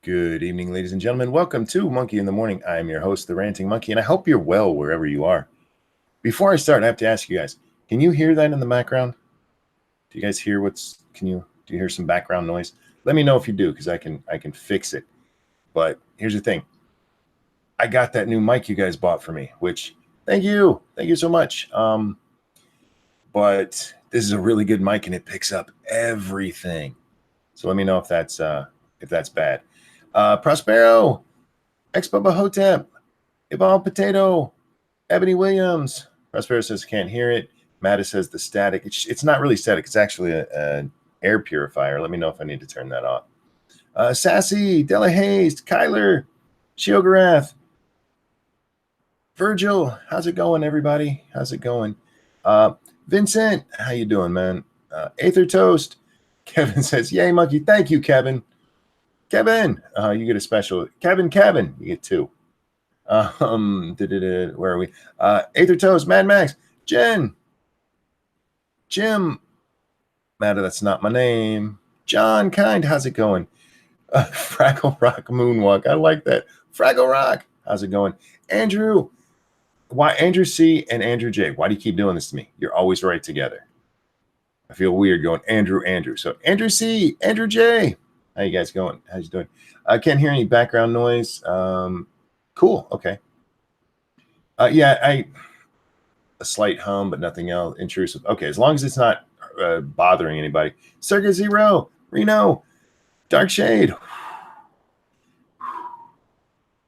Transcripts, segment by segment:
Good evening, ladies and gentlemen. Welcome to Monkey in the Morning. I am your host, the Ranting Monkey, and I hope you're well wherever you are. Before I start, I have to ask you guys, can you hear that in the background? Do you guys hear do you hear some background noise? Let me know if you do, because I can fix it. But here's the thing. I got that new mic you guys bought for me, which thank you so much. But this is a really good mic and it picks up everything. So let me know if that's bad. Prospero, Expo Bahotep, Evolved Potato, Ebony Williams. Prospero says can't hear it. Matta says the static. It's not really static. It's actually an air purifier. Let me know if I need to turn that off. Sassy, Della Hayes, Kyler, Shiogarath, Virgil. How's it going, everybody? How's it going? Vincent, how you doing, man? Aether Toast. Kevin says, yay, monkey. Thank you, Kevin. Kevin, you get a special. Kevin, you get two. Where are we? Aether Toast, Mad Max, Jen, Jim, Matter, that's not my name. John Kind, how's it going? Fraggle Rock Moonwalk, I like that. Fraggle Rock, how's it going? Andrew, why Andrew C and Andrew J? Why do you keep doing this to me? You're always right together. I feel weird going Andrew. So Andrew C, Andrew J. How you guys going? How's you doing? I can't hear any background noise. Cool. Okay. A slight hum, but nothing else intrusive. Okay, as long as it's not bothering anybody. Circa Zero, Reno, Dark Shade.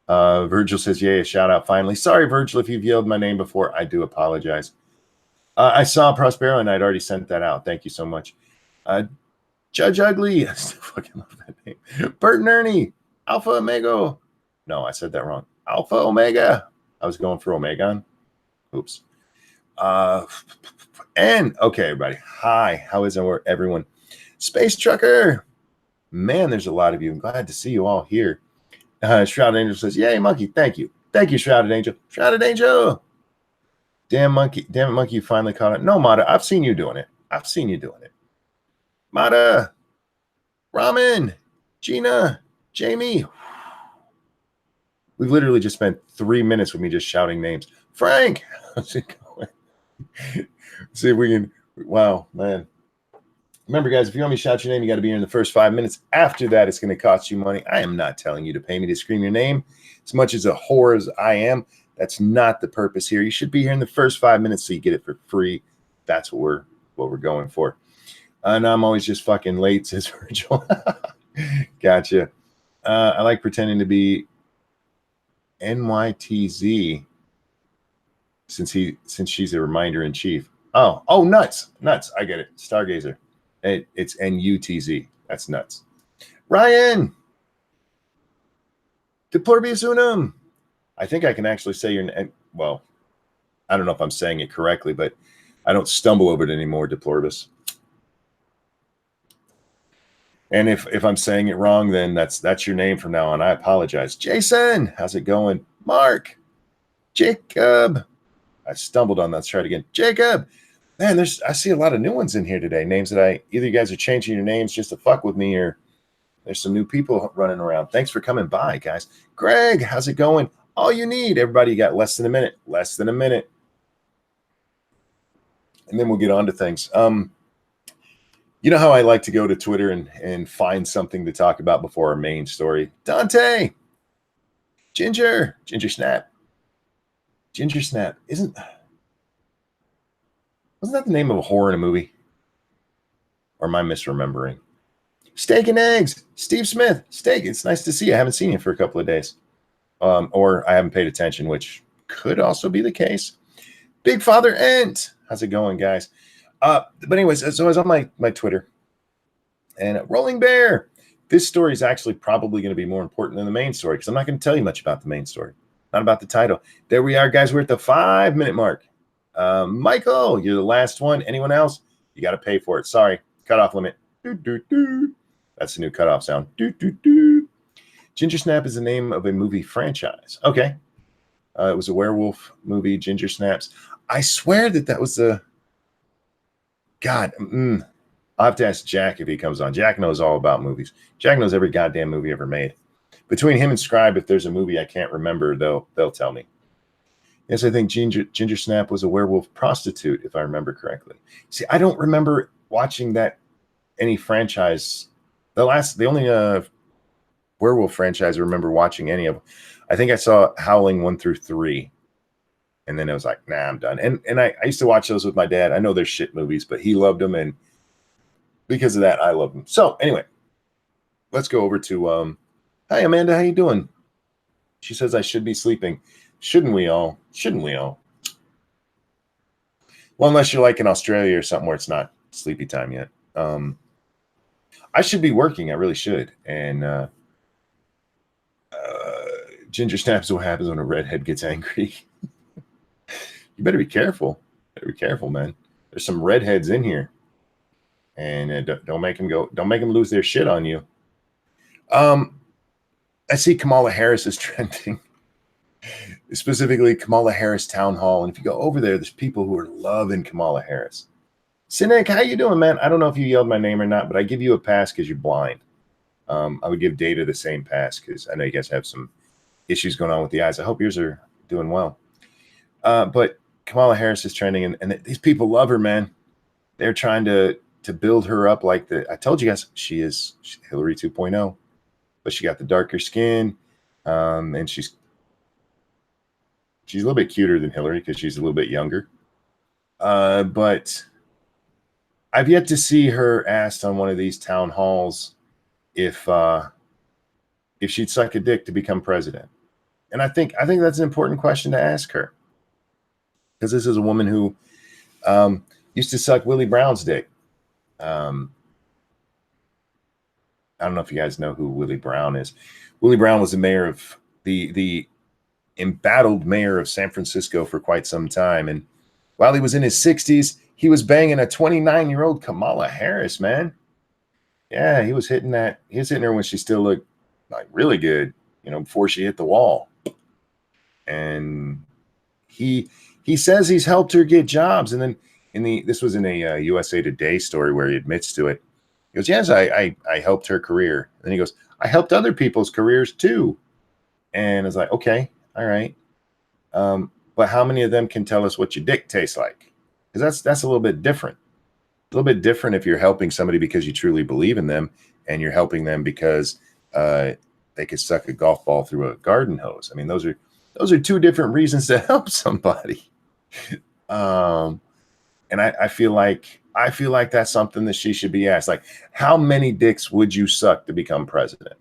Virgil says, yay, a shout out finally. Sorry, Virgil, if you've yelled my name before, I do apologize. I saw Prospero and I'd already sent that out. Thank you so much. Judge Ugly, I still fucking love that name. Bert and Ernie, Alpha Omega. No, I said that wrong. Alpha Omega. I was going for Omegon. Oops. And okay, everybody. Hi, how is everyone? Space Trucker. Man, there's a lot of you. I'm glad to see you all here. Shrouded Angel says, yay, monkey. Thank you. Thank you, Shrouded Angel. Shrouded Angel. Damn it, monkey, you finally caught it. No, Mata, I've seen you doing it. Mata, Ramen, Gina, Jamie. We've literally just spent 3 minutes with me just shouting names. Frank, how's it going? See if we can. Wow, man. Remember, guys, if you want me to shout your name, you got to be here in the first 5 minutes. After that, it's going to cost you money. I am not telling you to pay me to scream your name. As much as a whore as I am, that's not the purpose here. You should be here in the first 5 minutes so you get it for free. That's what we're going for. And I'm always just fucking late, says Virgil. Gotcha. I like pretending to be NYTZ since she's a reminder in chief. Oh, nuts. I get it. Stargazer. It's NUTZ. That's nuts. Ryan. Deplorbius Unum. I think I can actually say your name. Well, I don't know if I'm saying it correctly, but I don't stumble over it anymore, Deploribus. And if I'm saying it wrong, then that's your name from now on. I apologize. Jason, how's it going? Mark, Jacob. I stumbled on that. Let's try it again. Jacob. Man, I see a lot of new ones in here today. Names that either you guys are changing your names just to fuck with me, or there's some new people running around. Thanks for coming by, guys. Greg, how's it going? All you need, everybody, you got less than a minute. And then we'll get on to things. You know how I like to go to Twitter and find something to talk about before our main story. Dante, Ginger Snap. Wasn't that the name of a horror in a movie? Or am I misremembering? Steak and Eggs, Steve Smith. Steak, it's nice to see you. I haven't seen you for a couple of days. Or I haven't paid attention, which could also be the case. Big Father Ent. How's it going, guys? But anyways, so I was on my Twitter. And Rolling Bear. This story is actually probably going to be more important than the main story, because I'm not going to tell you much about the main story. Not about the title. There we are, guys. We're at the 5-minute mark. Michael, you're the last one. Anyone else? You got to pay for it. Sorry. Cutoff limit. That's the new cutoff sound. Ginger Snap is the name of a movie franchise. Okay. It was a werewolf movie, Ginger Snaps. I swear that was the... God, I'll have to ask Jack if he comes on. Jack knows all about movies. Jack knows every goddamn movie ever made. Between him and Scribe, if there's a movie I can't remember, they'll tell me. Yes, I think Ginger Snap was a werewolf prostitute, if I remember correctly. See, I don't remember watching that any franchise. The only werewolf franchise I remember watching any of. I think I saw Howling 1 through 3, and then I was like, nah, I'm done. And I used to watch those with my dad. I know they're shit movies, but he loved them, and because of that, I love them. So anyway, let's go over to hi Amanda, how you doing? She says I should be sleeping. Shouldn't we all? Shouldn't we all? Well, unless you're like in Australia or something where it's not sleepy time yet. I should be working. I really should. And Ginger Snaps what happens when a redhead gets angry. You better be careful. Better be careful, man. There's some redheads in here. And don't make them go. Don't make them lose their shit on you. I see Kamala Harris is trending. Specifically, Kamala Harris Town Hall. And if you go over there, there's people who are loving Kamala Harris. Cynic, how you doing, man? I don't know if you yelled my name or not, but I give you a pass because you're blind. I would give Data the same pass because I know you guys have some issues going on with the eyes. I hope yours are doing well. But Kamala Harris is trending, and these people love her, man. They're trying to build her up like I told you guys, she's Hillary 2.0, but she got the darker skin, and she's a little bit cuter than Hillary because she's a little bit younger. But I've yet to see her asked on one of these town halls if she'd suck a dick to become president. And I think that's an important question to ask her, because this is a woman who used to suck Willie Brown's dick. I don't know if you guys know who Willie Brown is. Willie Brown was the mayor of the embattled mayor of San Francisco for quite some time. And while he was in his 60s, he was banging a 29-year-old Kamala Harris, man. Yeah, he was hitting her when she still looked like really good, before she hit the wall. And he says he's helped her get jobs. And then this was in a USA Today story where he admits to it. He goes, yes, I helped her career. And then he goes, I helped other people's careers too. And I was like, okay, all right. But how many of them can tell us what your dick tastes like? Because that's a little bit different. A little bit different if you're helping somebody because you truly believe in them, and you're helping them because they could suck a golf ball through a garden hose. I mean, those are two different reasons to help somebody. And I feel like that's something that she should be asked. Like, how many dicks would you suck to become president?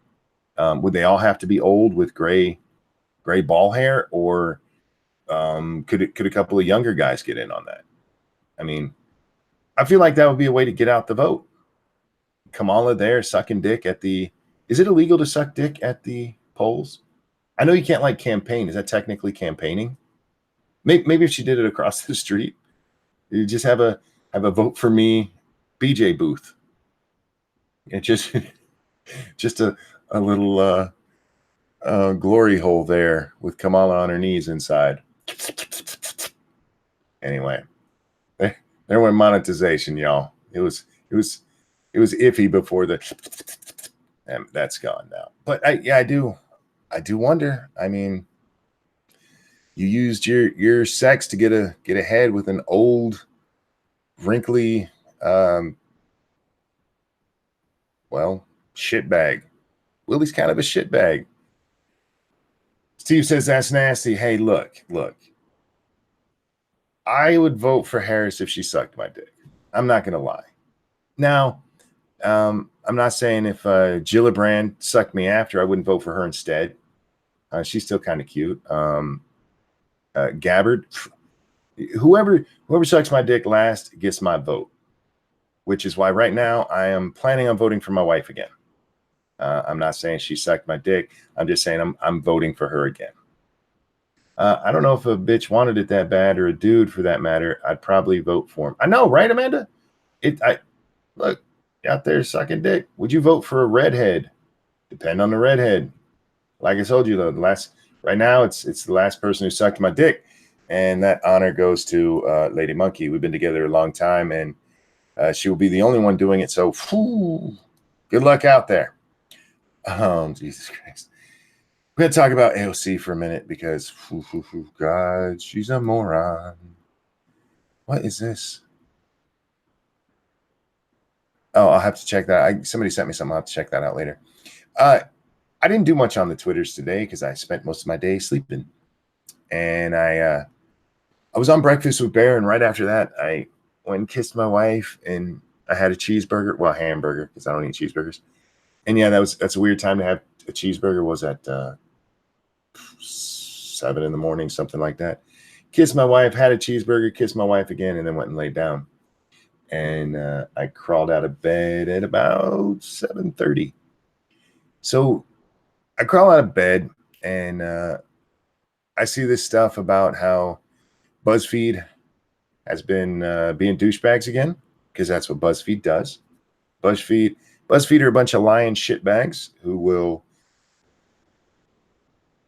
Would they all have to be old with gray ball hair, or could a couple of younger guys get in on that? I mean, I feel like that would be a way to get out the vote. Kamala there sucking dick is it illegal to suck dick at the polls? I know you can't campaign. Is that technically campaigning? Maybe if she did it across the street, you just have a vote for me BJ booth. It just a little glory hole there with Kamala on her knees inside. Anyway, there went monetization, y'all. It was iffy before and that's gone now. But I do wonder. I mean, you used your sex to get ahead with an old, wrinkly, shitbag. Willie's kind of a shitbag. Steve says that's nasty. Hey, look. I would vote for Harris if she sucked my dick. I'm not gonna lie. Now, I'm not saying if Gillibrand sucked me after, I wouldn't vote for her instead. She's still kind of cute. Gabbard, whoever sucks my dick last gets my vote, which is why right now I am planning on voting for my wife again. I'm not saying she sucked my dick. I'm just saying I'm voting for her again. I don't know if a bitch wanted it that bad, or a dude for that matter. I'd probably vote for him. I know, right, Amanda? Look, out there sucking dick. Would you vote for a redhead? Depend on the redhead. Like I told you, though, right now it's the last person who sucked my dick, and that honor goes to Lady Monkey. We've been together a long time, and she will be the only one doing it. So, good luck out there. Jesus Christ. We're going to talk about AOC for a minute because, God, she's a moron. What is this? Oh, I'll have to check that. Somebody sent me something. I'll have to check that out later. I didn't do much on the Twitters today because I spent most of my day sleeping. And I was on Breakfast with Bear, and right after that, I went and kissed my wife, and I had a cheeseburger, well, hamburger, because I don't eat cheeseburgers. And yeah, that's a weird time to have a cheeseburger. Was at 7 in the morning, something like that. Kissed my wife, had a cheeseburger, kissed my wife again, and then went and laid down. And I crawled out of bed at about 7:30. So I crawl out of bed, and I see this stuff about how BuzzFeed has been being douchebags again, because that's what BuzzFeed does. BuzzFeed are a bunch of lying shitbags who will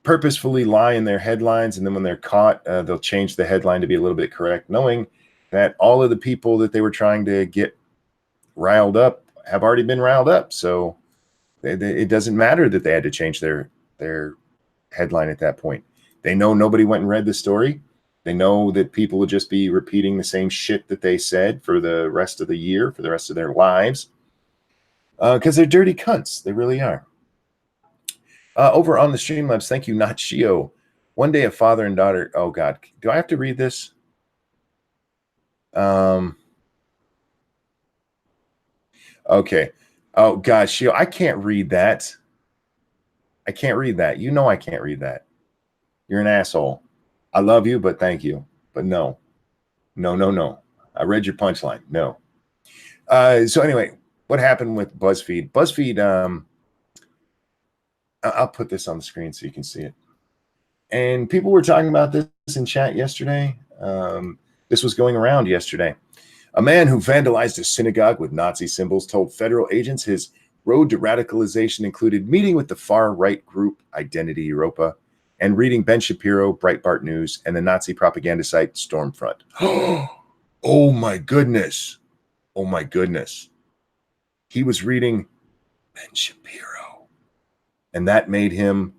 purposefully lie in their headlines, and then when they're caught, they'll change the headline to be a little bit correct, knowing that all of the people that they were trying to get riled up have already been riled up. So it doesn't matter that they had to change their headline at that point. They know nobody went and read the story. They know that people will just be repeating the same shit that they said for the rest of the year, for the rest of their lives, because they're dirty cunts. They really are. Over on the Streamlabs, thank you, Not Shio. One day a father and daughter. Oh, God. Do I have to read this? Okay. Oh, God, Shio, I can't read that. I can't read that. You know I can't read that. You're an asshole. I love you, but thank you. But no. No. I read your punchline. No. So anyway, what happened with BuzzFeed? BuzzFeed, I'll put this on the screen so you can see it. And people were talking about this in chat yesterday. This was going around yesterday. A man who vandalized a synagogue with Nazi symbols told federal agents his road to radicalization included meeting with the far-right group Identity Europa and reading Ben Shapiro, Breitbart News, and the Nazi propaganda site Stormfront. Oh my goodness. Oh my goodness. He was reading Ben Shapiro. And that made him,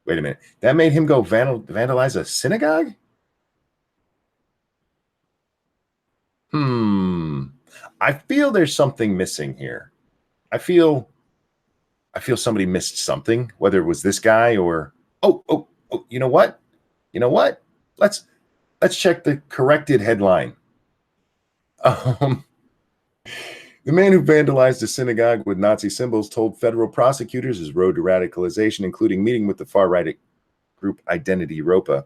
wait a minute, that made him go vandalize a synagogue? I feel there's something missing here. I feel somebody missed something, whether it was this guy or oh, you know what? Let's check the corrected headline. The man who vandalized a synagogue with Nazi symbols told federal prosecutors his road to radicalization, including meeting with the far-right group Identity Europa,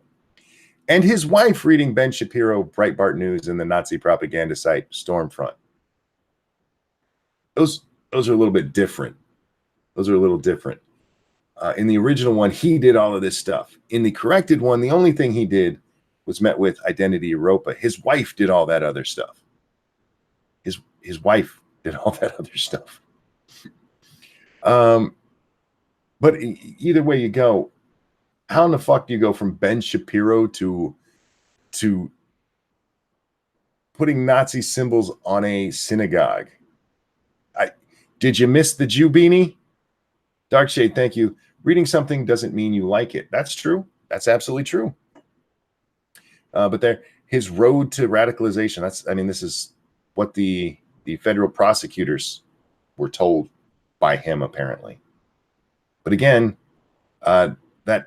and his wife reading Ben Shapiro, Breitbart News, and the Nazi propaganda site Stormfront. Those are a little bit different. Those are a little different. In the original one, he did all of this stuff. In the corrected one, the only thing he did was met with Identity Europa. His wife did all that other stuff. His wife did all that other stuff. But either way you go, how in the fuck do you go from Ben Shapiro to putting Nazi symbols on a synagogue? Did you miss the Jew beanie? Darkshade, thank you. Reading something doesn't mean you like it. That's true. That's absolutely true. But his road to radicalization, this is what the federal prosecutors were told by him, apparently. But again, that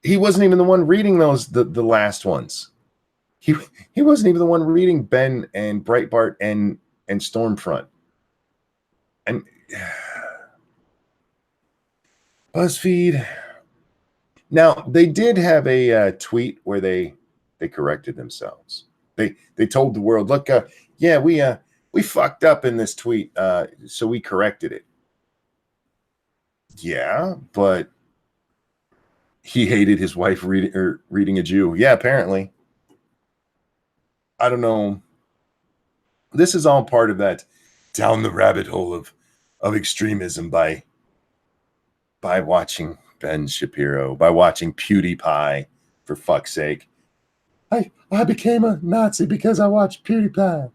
he wasn't even the one reading those, the last ones. He wasn't even the one reading Ben and Breitbart and Stormfront. And BuzzFeed. Now, they did have a tweet where they corrected themselves. They told the world, look, yeah, we fucked up in this tweet, so we corrected it. Yeah, but he hated his wife reading a Jew. Yeah, apparently. I don't know. This is all part of that down the rabbit hole of extremism by watching Ben Shapiro, by watching PewDiePie, for fuck's sake. I became a Nazi because I watched PewDiePie.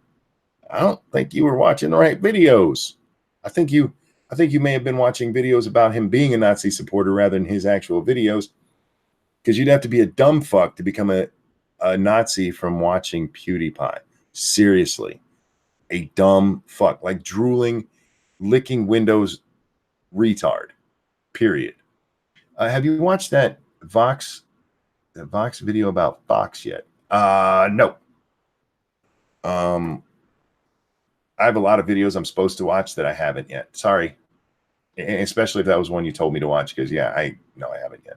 I don't think you were watching the right videos. I think you I think you may have been watching videos about him being a Nazi supporter rather than his actual videos, because you'd have to be a dumb fuck to become a Nazi from watching PewDiePie. Seriously, a dumb fuck, like drooling, licking windows retard, period. Have you watched that Vox video about Fox yet? No. I have a lot of videos I'm supposed to watch that I haven't yet. Sorry. Especially if that was one you told me to watch, because yeah, I haven't yet.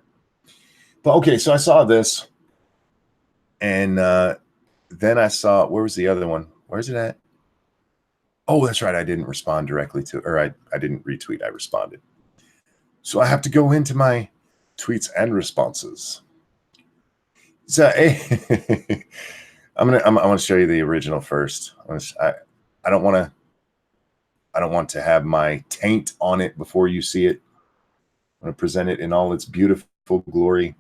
But okay, so I saw this, and then I saw, where was the other one? Where's it at? Oh, that's right. I didn't respond directly to, or I didn't retweet. I responded. So I have to go into my tweets and responses. So hey, I want to show you the original first. I don't want to have my taint on it before you see it. I'm going to present it in all its beautiful glory.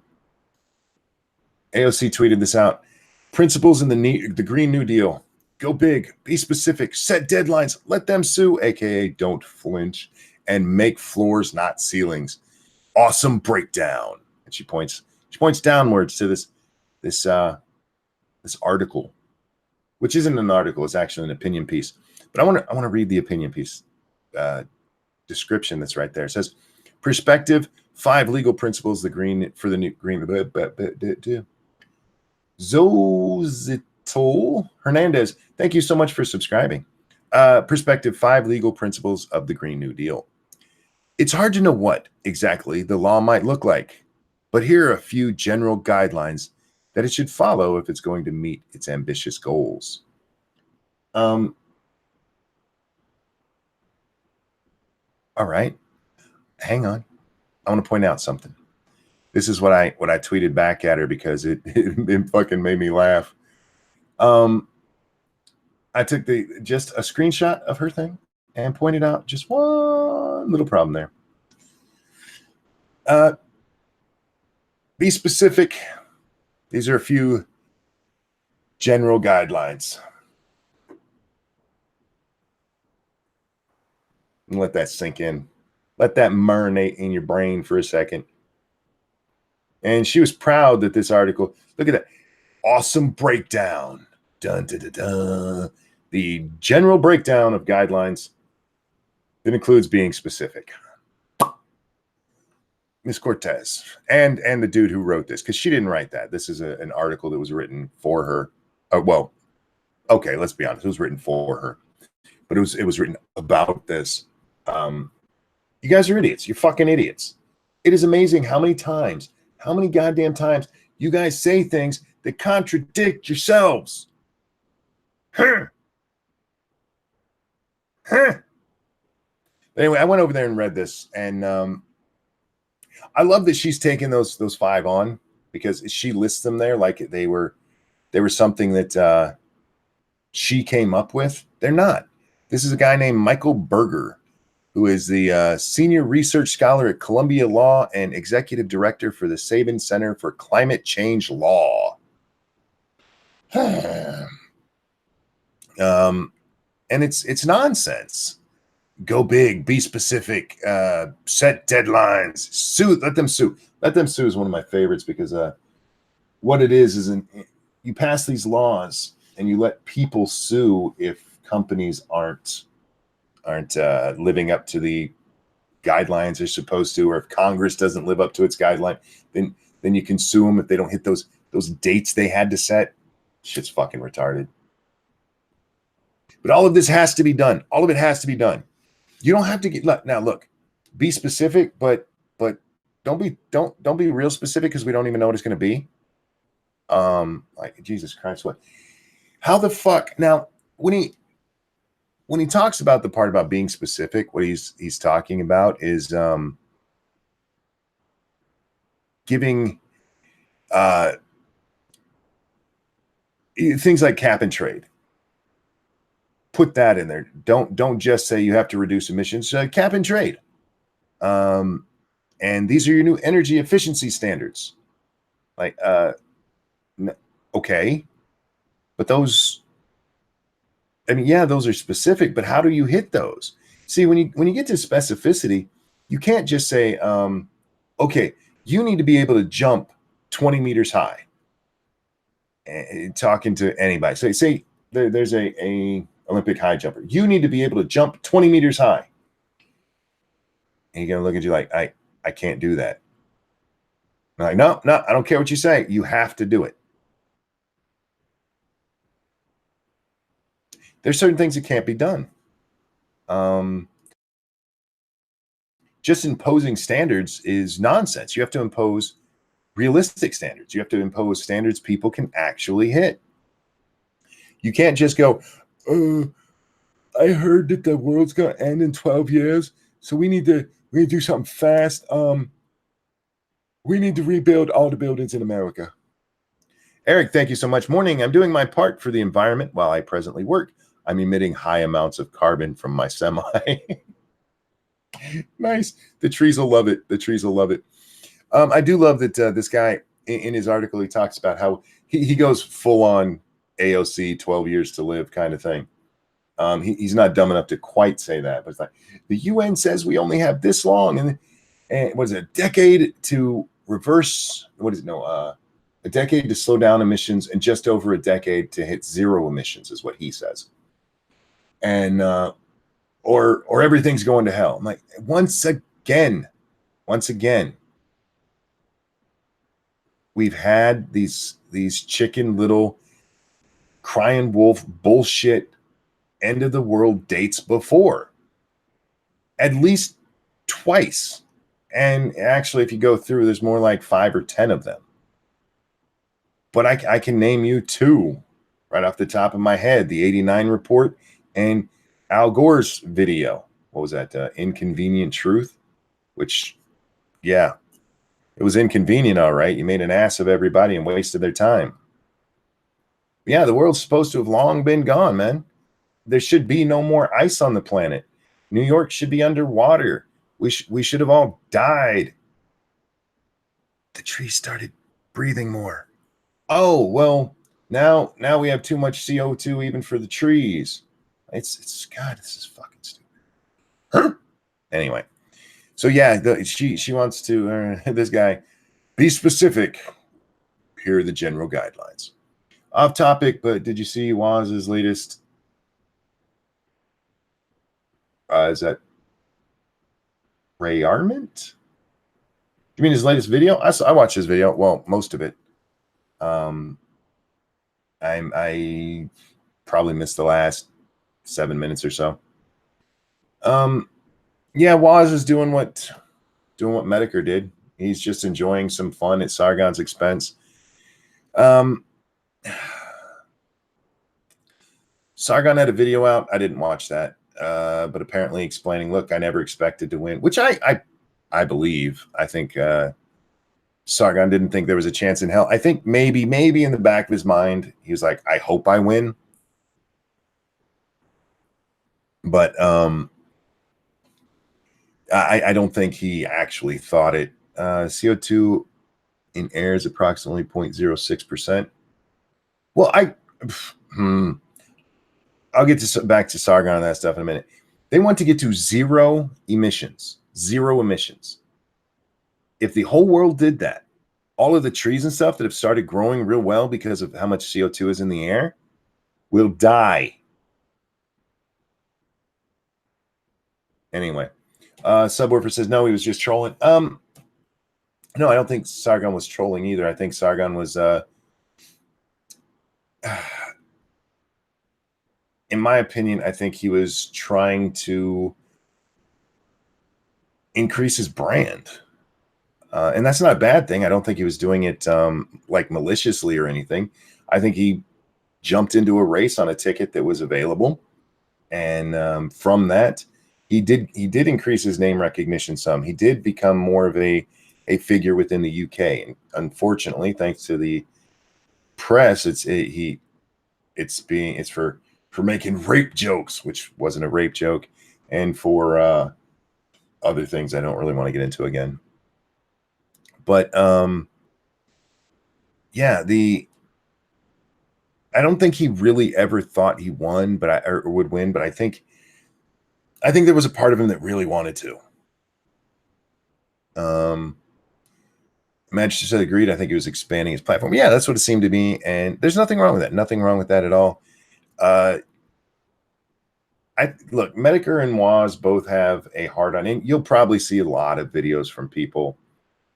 AOC tweeted this out. Principles in the Green New Deal. Go big, be specific, set deadlines, let them sue, aka don't flinch, and make floors, not ceilings. Awesome breakdown. And she points downwards to this article, which isn't an article, it's actually an opinion piece. But I want to read the opinion piece description that's right there. It says, perspective, 5 legal principles, the green for the new green. Zozitol Hernandez, thank you so much for subscribing. Perspective, 5 legal principles of the Green New Deal. It's hard to know what exactly the law might look like, but here are a few general guidelines that it should follow if it's going to meet its ambitious goals. All right, hang on. I want to point out something. This is what I tweeted back at her because it fucking made me laugh. I took just a screenshot of her thing and pointed out just one little problem there. Be specific. These are a few general guidelines. And let that sink in. Let that marinate in your brain for a second. And she was proud that this article, look at that, awesome breakdown. Dun, dun, dun, dun. The general breakdown of guidelines that includes being specific. Ms. Cortez and the dude who wrote this, because she didn't write that. This is an article that was written for her. Well, okay, let's be honest. It was written for her, but it was written about this. You guys are idiots. You're fucking idiots. It is amazing how many goddamn times you guys say things that contradict yourselves. Anyway, I went over there and read this, and I love that she's taken those 5 on, because she lists them there like they were something that she came up with. They're not. This is a guy named Michael Berger, who is the senior research scholar at Columbia Law and executive director for the Sabin Center for Climate Change Law. And it's nonsense. Go big, be specific, set deadlines, sue, let them sue. Let them sue is one of my favorites, because what it is you pass these laws and you let people sue if companies aren't living up to the guidelines they're supposed to, or if Congress doesn't live up to its guideline, then you can sue them if they don't hit those dates they had to set. Shit's fucking retarded. But all of this has to be done. All of it has to be done. You don't have to look, be specific, but don't be real specific, because we don't even know what it's going to be. Like, Jesus Christ, how the fuck now, when he talks about the part about being specific, what he's talking about is giving things like cap and trade. Put that in there. Don't just say you have to reduce emissions. Cap and trade. And these are your new energy efficiency standards. Like, okay, but those, I mean, yeah, those are specific, but how do you hit those? See, when you get to specificity, you can't just say, okay, you need to be able to jump 20 meters high. Talking to anybody. So say there's a Olympic high jumper. You need to be able to jump 20 meters high. And you're gonna look at you like, I can't do that. I'm like, no, I don't care what you say. You have to do it. There's certain things that can't be done. Just imposing standards is nonsense. You have to impose realistic standards. You have to impose standards people can actually hit. You can't just go, I heard that the world's going to end in 12 years, so we need to do something fast. We need to rebuild all the buildings in America. Eric, thank you so much. Morning. I'm doing my part for the environment while I presently work. I'm emitting high amounts of carbon from my semi. Nice. The trees will love it. The trees will love it. I do love that this guy in his article, he talks about how he goes full on AOC, 12 years to live kind of thing. He's not dumb enough to quite say that, but it's like the UN says we only have this long, and what is it, a decade to reverse? What is it? No, a decade to slow down emissions, and just over a decade to hit zero emissions is what he says. And or everything's going to hell. I'm like, once again, we've had these chicken little crying wolf bullshit end of the world dates before, at least twice. And actually, if you go through, there's more like 5 or 10 of them. But I can name you 2 right off the top of my head: the '89 report and Al Gore's video. What was that? Inconvenient Truth, which, yeah, it was inconvenient, all right. You made an ass of everybody and wasted their time. Yeah, the world's supposed to have long been gone, man. There should be no more ice on the planet. New York should be underwater. We should have all died. The trees started breathing more. Oh, well, now we have too much CO2 even for the trees. It's God, this is fucking stupid. Huh? Anyway, so yeah, she wants to this guy, be specific. Here are the general guidelines. Off topic, but did you see Waz's latest? Is that Ray Arment? You mean his latest video? I watched his video. Well, most of it. I probably missed the last 7 minutes or so. Yeah, Waz is doing what Medicare did. He's just enjoying some fun at Sargon's expense. Sargon had a video out. I didn't watch that, but apparently explaining, look, I never expected to win, which I believe. I think Sargon didn't think there was a chance in hell. I think maybe in the back of his mind, he was like, I hope I win. But I don't think he actually thought it. CO2 in air is approximately 0.06%. Well, I'll get back to Sargon and that stuff in a minute. They want to get to zero emissions. If the whole world did that, all of the trees and stuff that have started growing real well because of how much CO2 is in the air will die. Anyway, Subwoofer says, no, he was just trolling. No, I don't think Sargon was trolling either. I think Sargon was, in my opinion, I think he was trying to increase his brand. And that's not a bad thing. I don't think he was doing it like maliciously or anything. I think he jumped into a race on a ticket that was available. And from that, he did increase his name recognition some. He did become more of a figure within the UK. And unfortunately, thanks to the press, it's for making rape jokes, which wasn't a rape joke, and for other things I don't really want to get into again. But yeah, I don't think he really ever thought he won, or would win. But I think I think there was a part of him that really wanted to. Manchester said agreed. I think he was expanding his platform. Yeah, that's what it seemed to be, and there's nothing wrong with that. Nothing wrong with that at all. I look, Medicare and Waz both have a hard on, and you'll probably see a lot of videos from people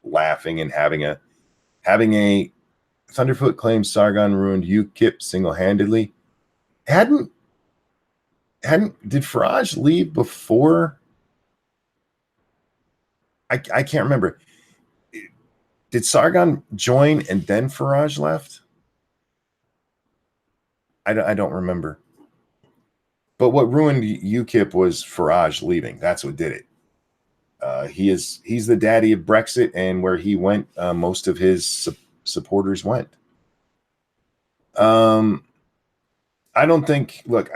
laughing and having a Thunderfoot claims Sargon ruined UKIP single-handedly. Hadn't did Faraj leave before? I can't remember. Did Sargon join and then Faraj left? I don't remember. But what ruined UKIP was Faraj leaving. That's what did it. He's the daddy of Brexit, and where he went, most of his supporters went. I don't think. Look,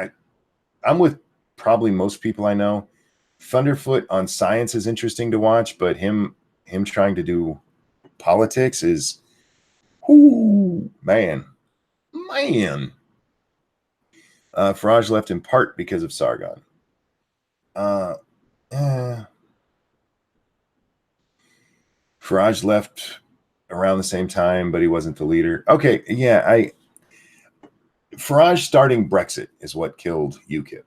I'm with probably most people I know. Thunderfoot on science is interesting to watch, but him trying to do politics is, man. Faraj left in part because of Sargon. Faraj left around the same time, but he wasn't the leader. Okay, yeah, Faraj starting Brexit is what killed UKIP.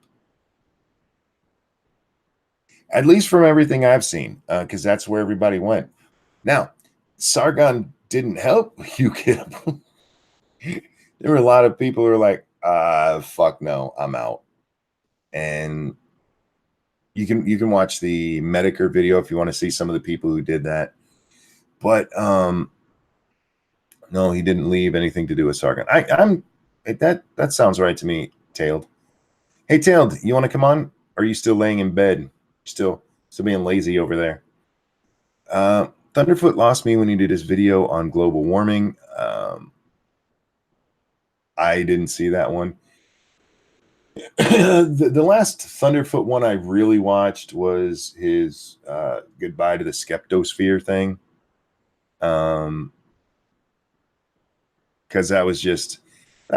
At least from everything I've seen, because that's where everybody went. Now, Sargon didn't help UKIP. There were a lot of people who were like, fuck no, I'm out. And you can watch the Medicare video if you want to see some of the people who did that. But no, he didn't leave anything to do with Sargon. That sounds right to me, Tailed. Hey, Tailed, you want to come on? Or are you still laying in bed? Still being lazy over there. Thunderfoot lost me when he did his video on global warming. I didn't see that one. The last Thunderfoot one I really watched was his goodbye to the Skeptosphere thing. Because that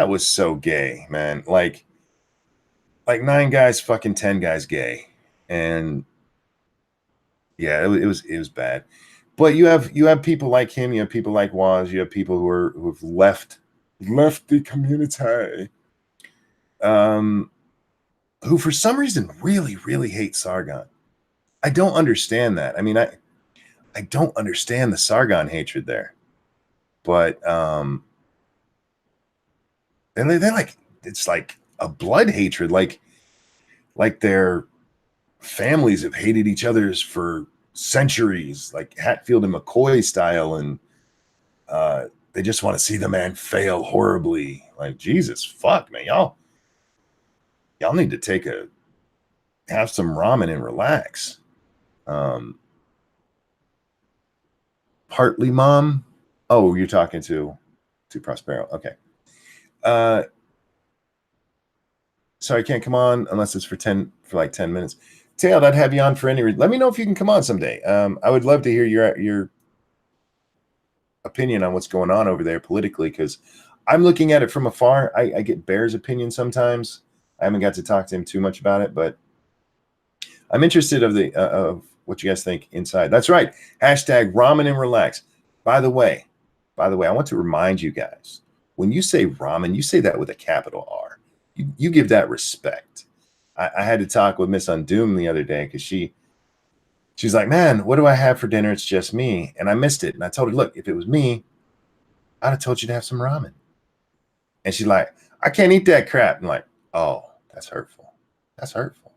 was so gay, man. Like 9 guys, fucking 10 guys gay. And yeah, it was bad. But you have people like him, you have people like Waz, you have people who have left the community, who for some reason really, really hate Sargon. I don't understand that. I mean, I don't understand the Sargon hatred there. But and they're like, it's like a blood hatred, like their families have hated each other's for centuries, like Hatfield and McCoy style, and they just want to see the man fail horribly. Like, Jesus fuck, man, y'all need to have some ramen and relax. Partly mom. Oh, you're talking to Prospero. Okay. Sorry, I can't come on unless it's for like 10 minutes. Tailed, I'd have you on for any reason. Let me know if you can come on someday. I would love to hear your opinion on what's going on over there politically, because I'm looking at it from afar. I get Bear's opinion sometimes. I haven't got to talk to him too much about it, but I'm interested of what you guys think inside. That's right. Hashtag ramen and relax. By the way, I want to remind you guys, when you say ramen, you say that with a capital R. You give that respect. I had to talk with Miss Undoom the other day because she's like, man, what do I have for dinner? It's just me. And I missed it. And I told her, look, if it was me, I'd have told you to have some ramen. And she's like, I can't eat that crap. I'm like, oh, that's hurtful. That's hurtful.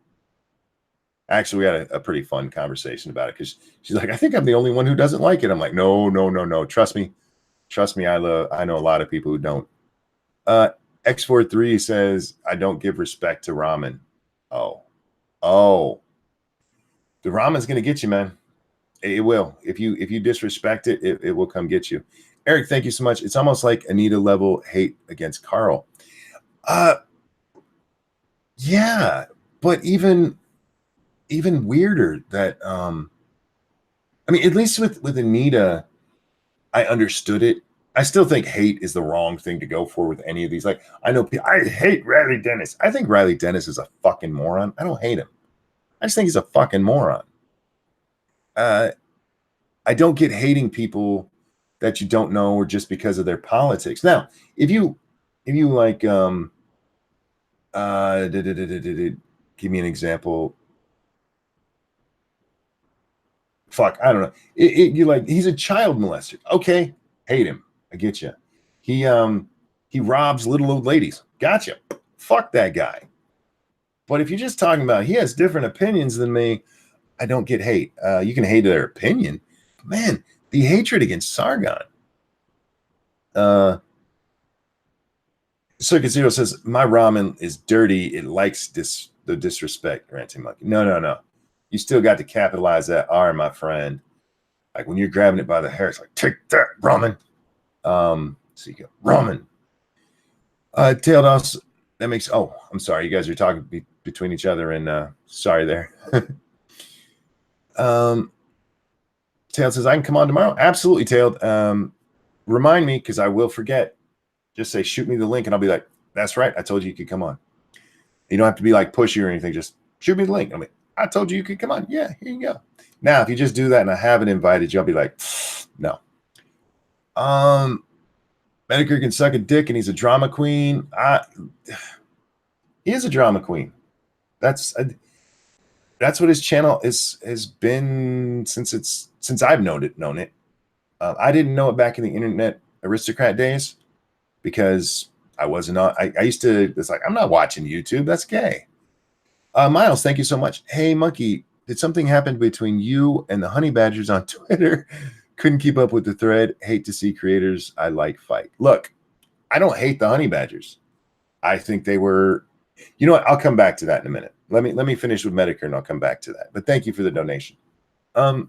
Actually, we had a pretty fun conversation about it because she's like, I think I'm the only one who doesn't like it. I'm like, no. Trust me. I know a lot of people who don't. X43 says, I don't give respect to ramen. Oh. The ramen's going to get you, man. It will. If you disrespect it, it will come get you. Eric, thank you so much. It's almost like Anita level hate against Carl. Yeah, but even weirder that I mean, at least with Anita, I understood it. I still think hate is the wrong thing to go for with any of these. Like, I know I hate Riley Dennis. I think Riley Dennis is a fucking moron. I don't hate him. I just think he's a fucking moron. I don't get hating people that you don't know or just because of their politics. Now, if you like give me an example. Fuck, I don't know. You're like, he's a child molester. Okay, hate him. I get you. He robs little old ladies. Gotcha. Fuck that guy. But if you're just talking about he has different opinions than me, I don't get hate. You can hate their opinion. Man, the hatred against Sargon. Circuit Zero says, my ramen is dirty. It likes the disrespect, Ranting Monkey. No. You still got to capitalize that R, my friend. Like when you're grabbing it by the hair, it's like, take that, ramen. So you go, ramen. Tailed off. That makes, oh, I'm sorry. You guys are talking between each other, and sorry there. Tailed says, I can come on tomorrow. Absolutely, Tailed. Remind me, because I will forget. Just say, shoot me the link, and I'll be like, that's right. I told you could come on. You don't have to be like pushy or anything. Just shoot me the link. I'll be, I told you could come on. Yeah, here you go. Now, if you just do that and I haven't invited you, I'll be like, no. Medicare can suck a dick and he's a drama queen. He is a drama queen. That's what his channel has been since I've known it. I didn't know it back in the internet aristocrat days because I wasn't on. I used to. It's like I'm not watching YouTube. That's gay. Miles, thank you so much. Hey, Monkey, did something happen between you and the Honey Badgers on Twitter? Couldn't keep up with the thread. Hate to see creators I like fight. Look, I don't hate the Honey Badgers. I think they were. You know what? I'll come back to that in a minute. Let me finish with Medicare and I'll come back to that. But thank you for the donation. I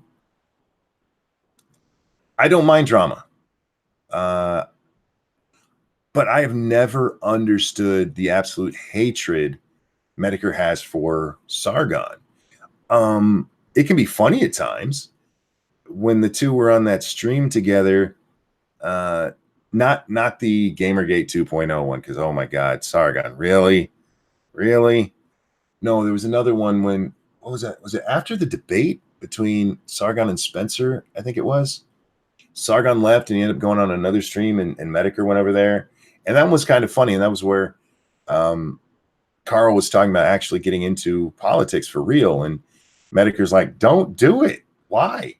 don't mind drama. But I have never understood the absolute hatred Medicare has for Sargon. It can be funny at times when the two were on that stream together. Not the Gamergate 2.0 one, because oh my God, Sargon, really? No, there was another one when, what was that? Was it after the debate between Sargon and Spencer? I think it was. Sargon left and he ended up going on another stream, and Medicare went over there. And that was kind of funny. And that was where Carl was talking about actually getting into politics for real. And Medicare's like, don't do it. Why?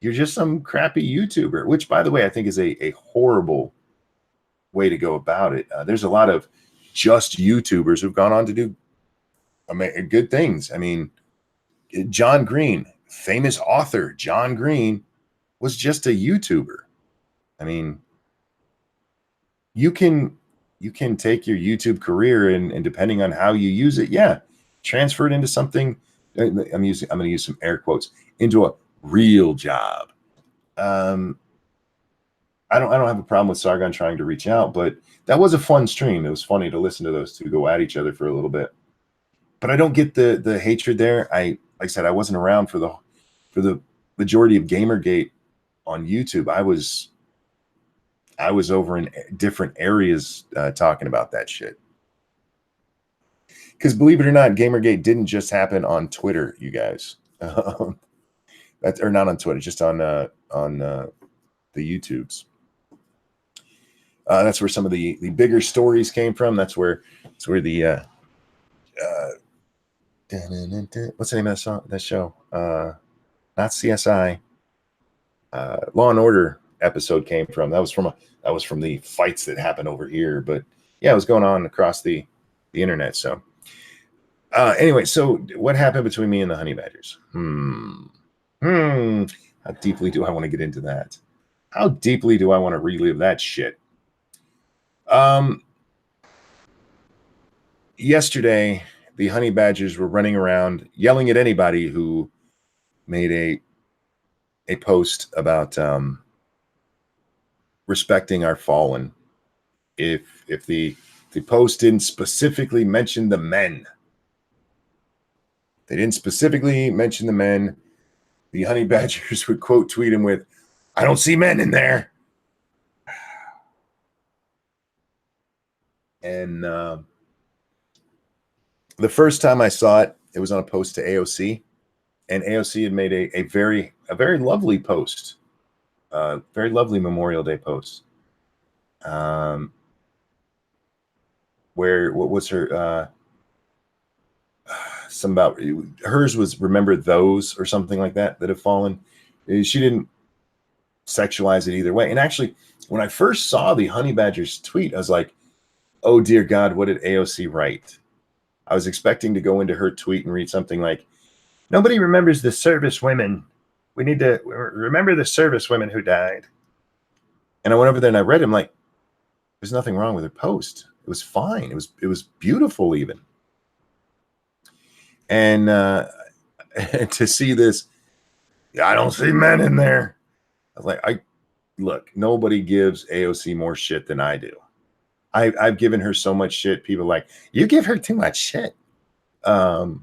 You're just some crappy YouTuber, which, by the way, I think is a horrible way to go about it. There's a lot of just YouTubers who've gone on to do good things. I mean, John Green, famous author John Green, was just a YouTuber. I mean, you can take your YouTube career and depending on how you use it, yeah, transfer it into something. I'm going to use some air quotes, into a real job. I don't have a problem with Sargon trying to reach out, but that was a fun stream. It was funny to listen to those two go at each other for a little bit. But I don't get the hatred there. Like I said, I wasn't around for the majority of Gamergate on YouTube. I was over in different areas talking about that shit. Because believe it or not, Gamergate didn't just happen on Twitter, you guys. Or not on Twitter, just on the YouTubes. That's where some of the bigger stories came from. That's where the what's the name of that song? That show? Not CSI. Law and Order episode came from. That was from the fights that happened over here. But yeah, it was going on across the internet. So anyway, so what happened between me and the Honey Badgers? How deeply do I want to get into that? How deeply do I want to relive that shit? Yesterday, the Honey Badgers were running around yelling at anybody who made a post about respecting our fallen. If the post didn't specifically mention the men, they didn't specifically mention the men, the Honey Badgers would quote tweet him with, "I don't see men in there." And the first time I saw it, It was on a post to AOC, and AOC had made a very lovely post, very lovely Memorial Day post. Where what was her some about hers was remember those or something like that have fallen. She didn't sexualize it either way. And actually, when I first saw the Honey Badger's tweet, I was like, oh dear God, what did AOC write? I was expecting to go into her tweet and read something like, nobody remembers the service women. We need to remember the service women who died. And I went over there and I read him like, there's nothing wrong with her post. It was fine. It was beautiful even. And to see this, I don't see men in there. I was like, look, nobody gives AOC more shit than I do. I've given her so much shit. People are like, you give her too much shit. So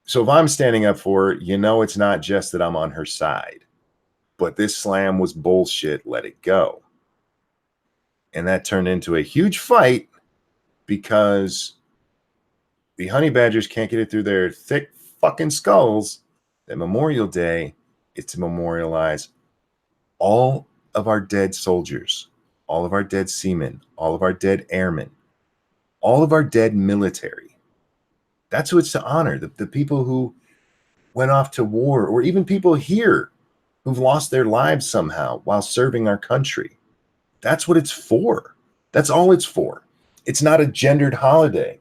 if I'm standing up for her, it's not just that I'm on her side. But this slam was bullshit. Let it go. And that turned into a huge fight because the Honey Badgers can't get it through their thick fucking skulls that Memorial Day is to memorialize all of our dead soldiers, all of our dead seamen, all of our dead airmen, all of our dead military. That's who it's to honor, the people who went off to war, or even people here who've lost their lives somehow while serving our country. That's what it's for. That's all it's for. It's not a gendered holiday.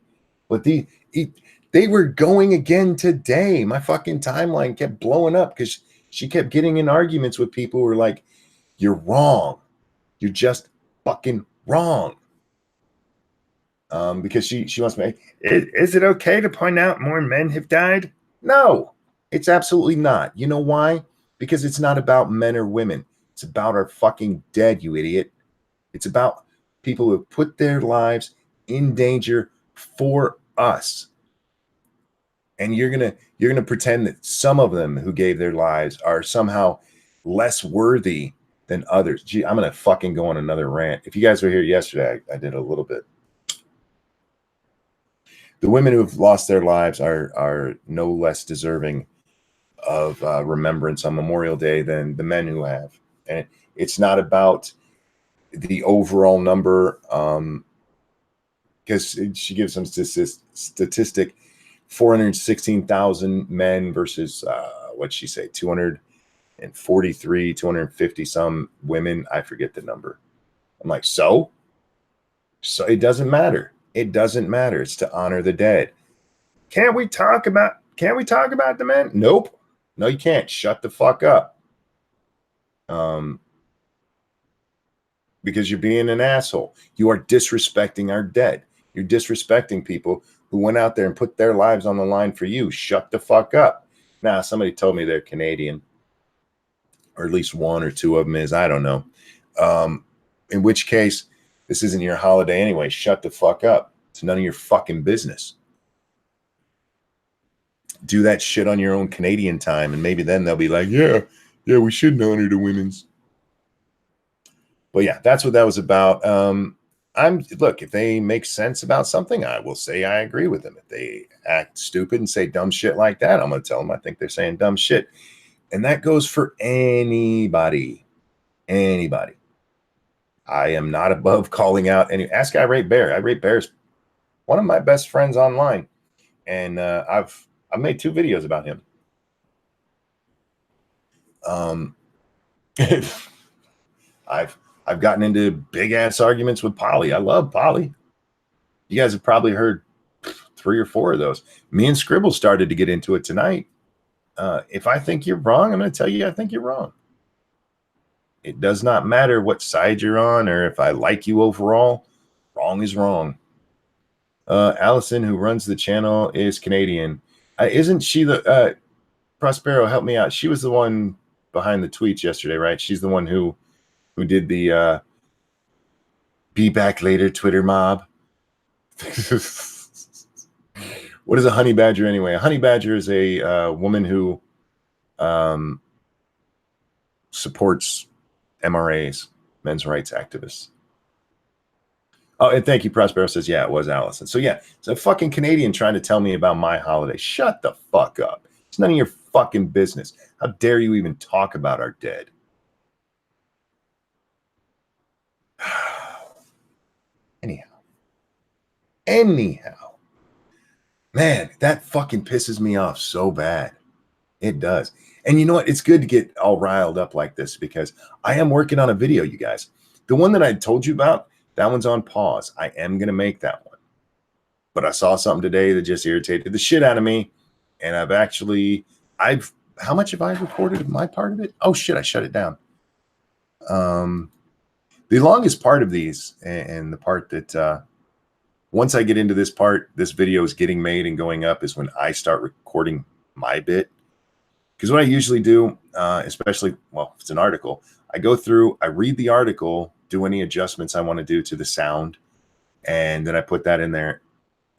But they were going again today. My fucking timeline kept blowing up because she kept getting in arguments with people who were like, you're wrong. You're just fucking wrong. Because she wants me. Is it okay to point out more men have died? No, it's absolutely not. You know why? Because it's not about men or women. It's about our fucking dead, you idiot. It's about people who have put their lives in danger for us. And you're gonna pretend that some of them who gave their lives are somehow less worthy than others. Gee, I'm gonna fucking go on another rant. If you guys were here yesterday, I did a little bit. The women who have lost their lives are no less deserving of remembrance on Memorial Day than the men who have. And it's not about the overall number, because she gives some statistic, 416,000 men versus what'd she say, 243, 250 some women. I forget the number. I'm like, so it doesn't matter. It doesn't matter. It's to honor the dead. Can't we talk about the men? Nope. No, you can't. Shut the fuck up. Because you're being an asshole. You are disrespecting our dead. You're disrespecting people who went out there and put their lives on the line for you. Shut the fuck up. Now, somebody told me they're Canadian, or at least one or two of them is. I don't know. In which case, this isn't your holiday anyway. Shut the fuck up. It's none of your fucking business. Do that shit on your own Canadian time, and maybe then they'll be like, yeah, we should honor the women's. But yeah, that's what that was about. Look, if they make sense about something, I will say I agree with them. If they act stupid and say dumb shit like that, I'm going to tell them I think they're saying dumb shit. And that goes for anybody. Anybody. I am not above calling out any. Ask I Rate Bear. I Rate Bear's one of my best friends online. And I've made 2 videos about him. I've gotten into big ass arguments with Polly. I love Polly. You guys have probably heard 3 or 4 of those. Me and Scribble started to get into it tonight. If I think you're wrong, I'm going to tell you I think you're wrong. It does not matter what side you're on or if I like you overall. Wrong is wrong. Allison, who runs the channel, is Canadian. Isn't she the Prospero? Help me out. She was the one behind the tweets yesterday, right? She's the one who did the be back later Twitter mob. What is a honey badger anyway? A honey badger is a woman who supports MRAs, men's rights activists. Oh, and thank you, Prospero says, yeah, it was Allison. So yeah, it's a fucking Canadian trying to tell me about my holiday. Shut the fuck up. It's none of your fucking business. How dare you even talk about our dead? Anyhow, man, that fucking pisses me off so bad. It does. And you know what? It's good to get all riled up like this because I am working on a video, you guys. The one that I told you about, that one's on pause. I am going to make that one. But I saw something today that just irritated the shit out of me. And how much have I recorded of my part of it? Oh shit, I shut it down. The longest part of these and the part that, once I get into this part, this video is getting made and going up is when I start recording my bit. Because what I usually do, especially, well, if it's an article, I go through, I read the article, do any adjustments I want to do to the sound, and then I put that in there.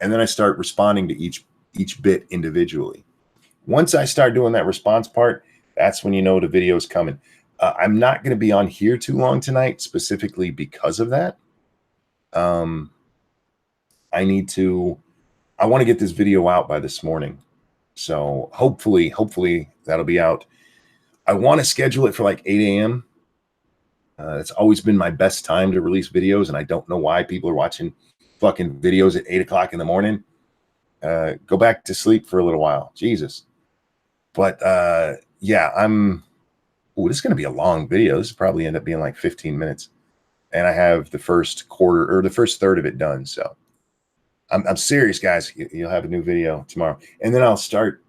And then I start responding to each bit individually. Once I start doing that response part, that's when you know the video is coming. I'm not going to be on here too long tonight, specifically because of that. I want to get this video out by this morning. So hopefully that'll be out. I want to schedule it for like 8 a.m. It's always been my best time to release videos, and I don't know why people are watching fucking videos at 8 o'clock in the morning. Go back to sleep for a little while. Jesus. But yeah, this is going to be a long video. This will probably end up being like 15 minutes. And I have the first quarter or the first third of it done. So I'm serious, guys. You'll have a new video tomorrow. And then I'll start,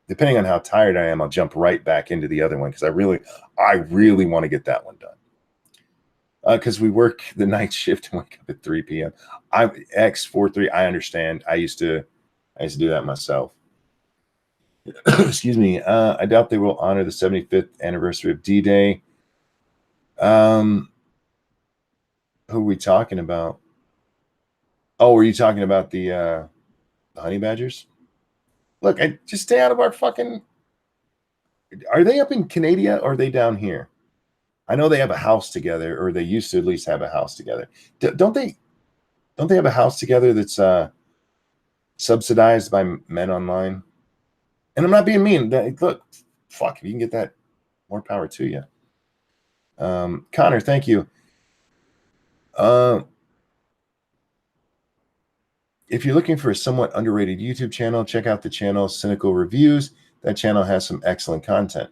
depending on how tired I am, I'll jump right back into the other one because I really want to get that one done. Because we work the night shift and wake up at 3 p.m. I'm X43. I understand. I used to do that myself. Excuse me. I doubt they will honor the 75th anniversary of D-Day. Who are we talking about? Oh, were you talking about the honey badgers? Look, I just stay out of our fucking. Are they up in Canada or are they down here? I know they have a house together, or they used to at least have a house together. Don't they have a house together that's subsidized by Men Online? And I'm not being mean. Look, fuck, if you can get that, more power to you. Connor, thank you. If you're looking for a somewhat underrated YouTube channel, check out the channel Cynical Reviews. That channel has some excellent content.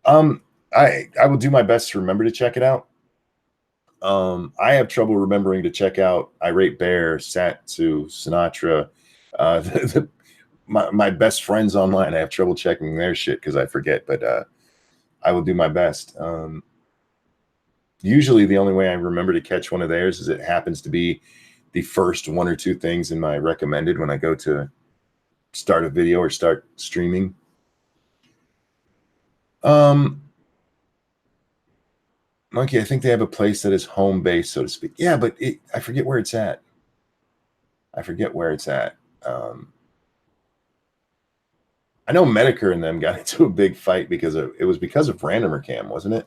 I will do my best to remember to check it out. I have trouble remembering to check out Irate Bear, Satsu, Sinatra, my best friends online. I have trouble checking their shit because I forget, but I will do my best. Usually the only way I remember to catch one of theirs is it happens to be the first one or two things in my recommended when I go to start a video or start streaming. Monkey, I think they have a place that is home base, so to speak. Yeah, but I forget where it's at. I know Medicare and them got into a big fight because it was because of Randomer Cam, wasn't it?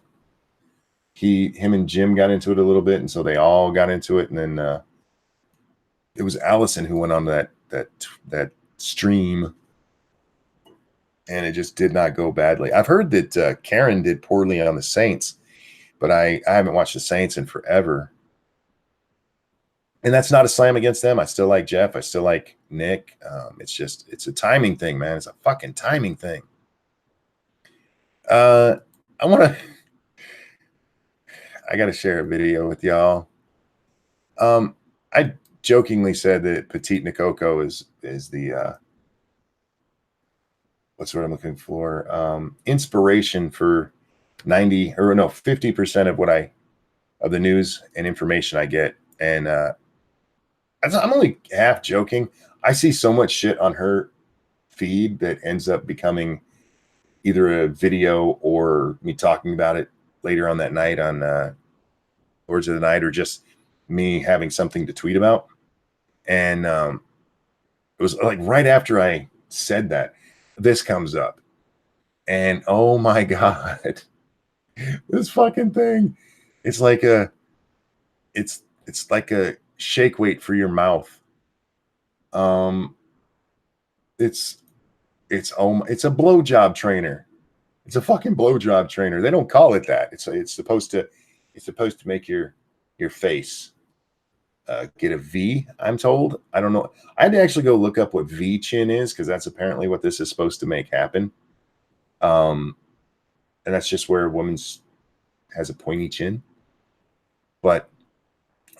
Him and Jim got into it a little bit, and so they all got into it, and then it was Allison who went on that stream, and it just did not go badly. I've heard that Karen did poorly on the Saints, but I haven't watched the Saints in forever. And that's not a slam against them. I still like Jeff. I still like Nick. It's a timing thing, man. It's a fucking timing thing. I got to share a video with y'all. I jokingly said that Petite Nikoko is the what's what I'm looking for? Inspiration for 50% of the news and information I get. And I'm only half joking. I see so much shit on her feed that ends up becoming either a video or me talking about it later on that night on Lords of the Night, or just me having something to tweet about. And it was like right after I said that, this comes up. And oh my God, this fucking thing. It's like it's It's like a shake weight for your mouth. Um, it's it's a blowjob trainer. It's a fucking blowjob trainer. They don't call it that. It's supposed to make your face get a V. I'm told. I don't know. I had to actually go look up what V chin is because that's apparently what this is supposed to make happen. And that's just where a woman's has a pointy chin. But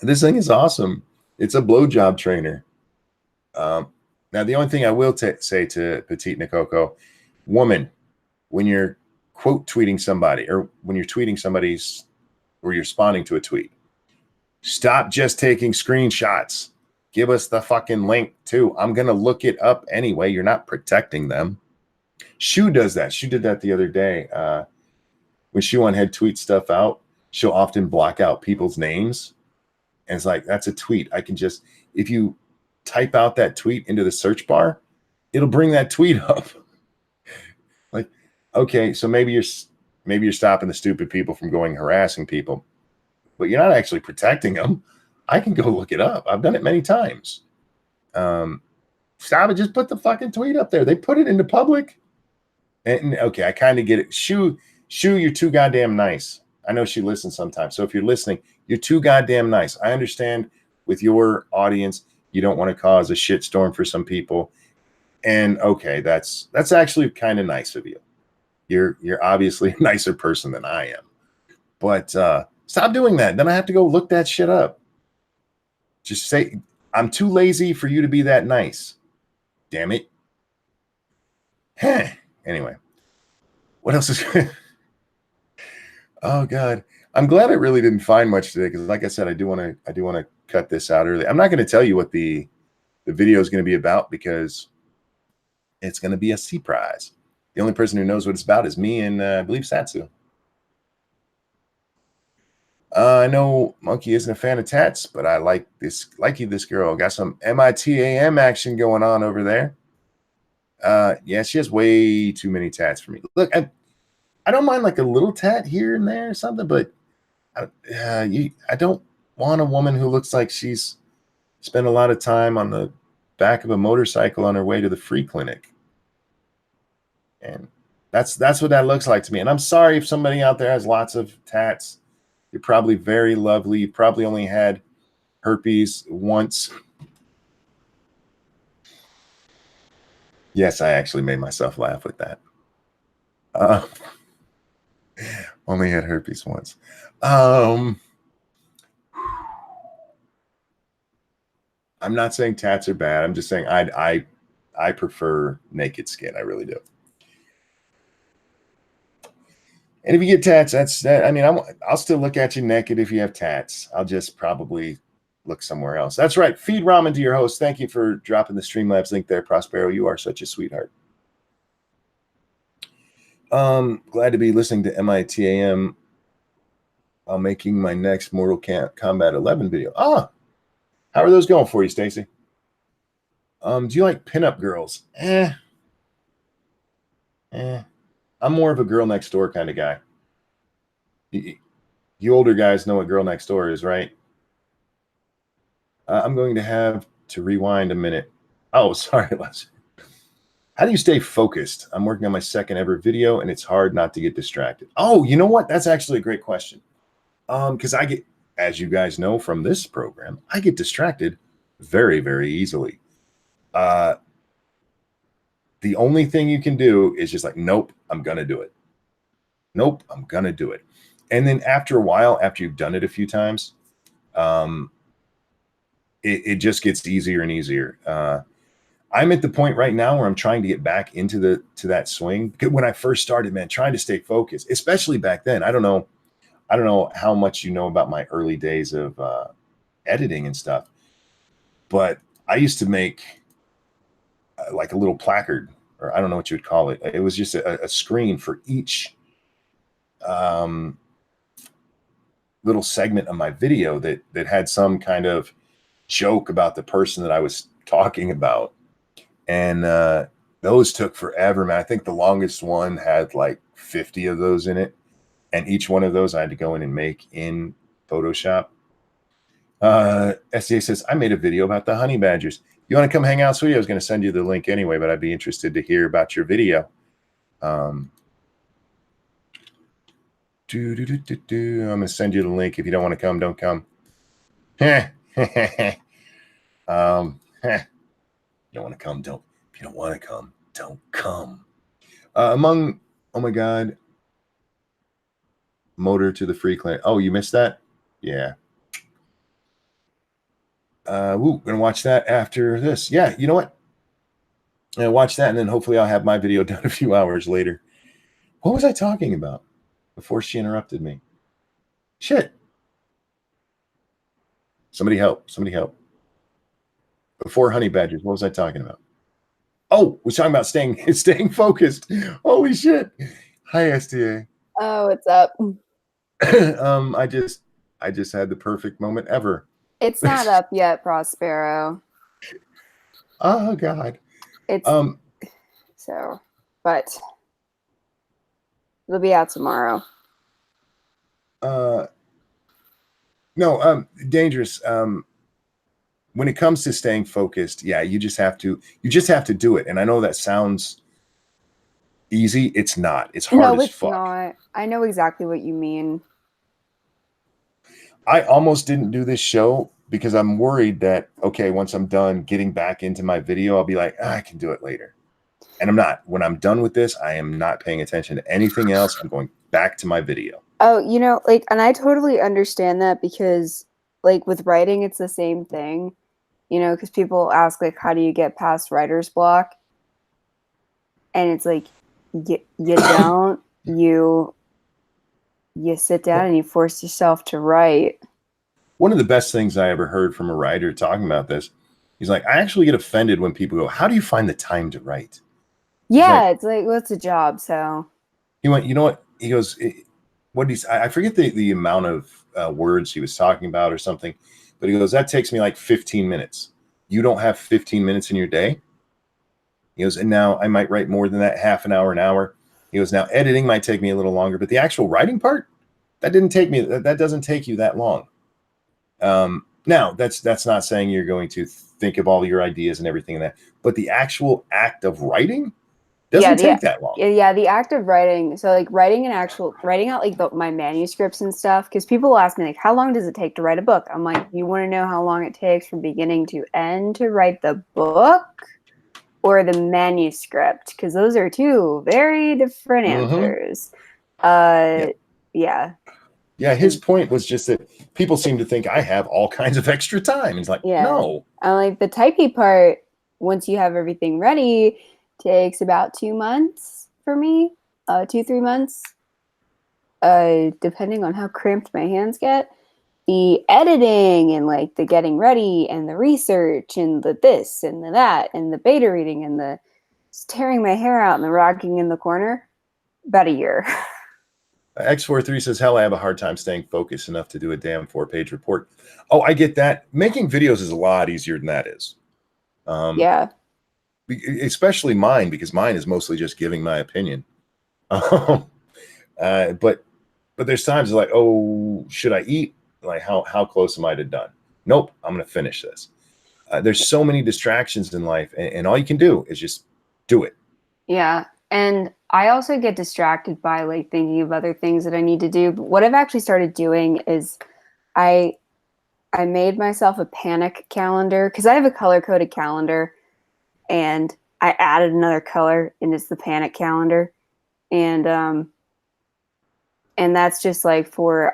this thing is awesome. It's a blowjob trainer. Now, the only thing I will say to Petite Nikoko, woman, when you're quote tweeting somebody or when you're tweeting somebody's or you're responding to a tweet, stop just taking screenshots. Give us the fucking link too. I'm going to look it up anyway. You're not protecting them. Shu does that. She did that the other day. When she on head tweet stuff out, she'll often block out people's names. And it's like, that's a tweet. I can just, if you type out that tweet into the search bar, it'll bring that tweet up. Like, okay, so maybe you're stopping the stupid people from going harassing people, but you're not actually protecting them. I can go look it up. I've done it many times. Stop it. Just put the fucking tweet up there. They put it into public. And okay, I kind of get it. Shu, you're too goddamn nice. I know she listens sometimes. So if you're listening, you're too goddamn nice. I understand with your audience, you don't want to cause a shitstorm for some people. And okay, that's actually kind of nice of you. You're obviously a nicer person than I am. But stop doing that. Then I have to go look that shit up. Just say, I'm too lazy for you to be that nice. Damn it. Anyway, what else is Oh God. I'm glad I really didn't find much today because like I said, I do want to cut this out early. I'm not going to tell you what the video is going to be about because it's going to be a surprise. The only person who knows what it's about is me and I believe Satsu. I know Monkey isn't a fan of tats, but I like this girl. Got some MITAM action going on over there. Yeah, she has way too many tats for me. Look, I don't mind like a little tat here and there or something, but I don't want a woman who looks like she's spent a lot of time on the back of a motorcycle on her way to the free clinic. And that's what that looks like to me. And I'm sorry if somebody out there has lots of tats. You're probably very lovely. You probably only had herpes once. Yes, I actually made myself laugh with that. Only had herpes once. I'm not saying tats are bad. I'm just saying I prefer naked skin. I really do. And if you get tats, that's that. I mean, I'll still look at you naked if you have tats. I'll just probably look somewhere else. That's right. Feed ramen to your host. Thank you for dropping the Streamlabs link there, Prospero. You are such a sweetheart. Glad to be listening to MITAM while making my next Mortal Kombat 11 video. How are those going for you, Stacy? Do you like pinup girls? I'm more of a girl next door kind of guy. You older guys know what girl next door is, right? I'm going to have to rewind a minute. Oh, sorry, Les. How do you stay focused? I'm working on my second ever video, and it's hard not to get distracted. Oh, you know what? That's actually a great question. Because I get, as you guys know from this program, I get distracted very, very easily. The only thing you can do is just like, nope, I'm going to do it. Nope, I'm going to do it. And then after a while, after you've done it a few times, it just gets easier and easier. I'm at the point right now where I'm trying to get back into that swing. When I first started, man, trying to stay focused, especially back then. I don't know how much you know about my early days of editing and stuff, but I used to make like a little placard, or I don't know what you would call it. It was just a screen for each little segment of my video that had some kind of joke about the person that I was talking about. And those took forever, man. I think the longest one had like 50 of those in it. And each one of those I had to go in and make in Photoshop. SDA says, I made a video about the honey badgers. You want to come hang out, sweetie? I was going to send you the link anyway, but I'd be interested to hear about your video. I'm going to send you the link. If you don't want to come, don't come. You don't want to come, don't. If you don't want to come, don't come. Oh my God. Motor to the free clinic. Oh, you missed that? Yeah. Gonna watch that after this. Yeah, you know what? I'll watch that, and then hopefully I'll have my video done a few hours later. What was I talking about before she interrupted me? Shit. Somebody help. Somebody help. Before honey badgers, what was I talking about? Oh, we're talking about staying focused. Holy shit. Hi, STA. Oh, what's up? I just had the perfect moment ever. It's not up yet, Prospero. Oh God. It's so, but it'll be out tomorrow. No, dangerous. When it comes to staying focused, yeah, you just have to do it. And I know that sounds easy. It's not. It's hard as fuck. Not. I know exactly what you mean. I almost didn't do this show because I'm worried that, okay, once I'm done getting back into my video, I'll be like, I can do it later. And I'm not. When I'm done with this, I am not paying attention to anything else. I'm going back to my video. Oh, and I totally understand that because, with writing, it's the same thing, because people ask, how do you get past writer's block? And it's like, you don't, you sit down and you force yourself to write. One of the best things I ever heard from a writer talking about this, he's like, I actually get offended when people go, how do you find the time to write? Yeah, it's like, well, it's a job, so. He went, you know what? He goes, I forget the amount of words he was talking about or something, but he goes, that takes me like 15 minutes. You don't have 15 minutes in your day? He goes, and now I might write more than that, half an hour. He goes, now editing might take me a little longer, but the actual writing part, that doesn't take you that long. Now that's not saying you're going to think of all your ideas and everything in that, but the actual act of writing doesn't take that long. Yeah, the act of writing. So writing out my manuscripts and stuff, because people will ask me how long does it take to write a book? I'm like, you want to know how long it takes from beginning to end to write the book or the manuscript? Because those are two very different answers. Yeah. Yeah, his point was just that people seem to think I have all kinds of extra time. It's like, no. The typey part, once you have everything ready, takes about 2 months for me, 2-3 months, depending on how cramped my hands get. The editing and the getting ready and the research and the this and the that and the beta reading and the tearing my hair out and the rocking in the corner, about a year. X43 says, hell, I have a hard time staying focused enough to do a damn 4-page report. Oh, I get that. Making videos is a lot easier than that is. Yeah. Especially mine, because mine is mostly just giving my opinion. But there's times like, oh, should I eat? How close am I to done? Nope, I'm going to finish this. There's so many distractions in life, and all you can do is just do it. Yeah. And I also get distracted by thinking of other things that I need to do. But what I've actually started doing is I made myself a panic calendar, because I have a color-coded calendar, and I added another color, and it's the panic calendar. And that's just I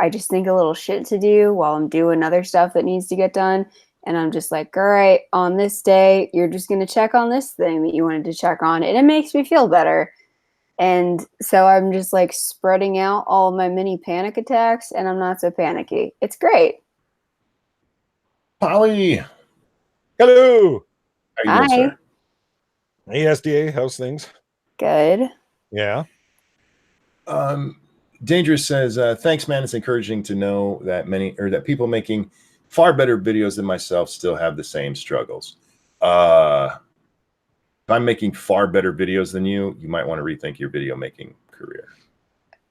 just think a little shit to do while I'm doing other stuff that needs to get done. And I'm just all right, on this day, you're just going to check on this thing that you wanted to check on. And it makes me feel better. And so I'm just spreading out all my mini panic attacks, and I'm not so panicky. It's great. Polly. Hello. How you doing, sir? Hey, SDA, how's things? Good. Yeah. Dangerous says, thanks, man. It's encouraging to know that people making far better videos than myself still have the same struggles. If I'm making far better videos than you, you might want to rethink your video making career.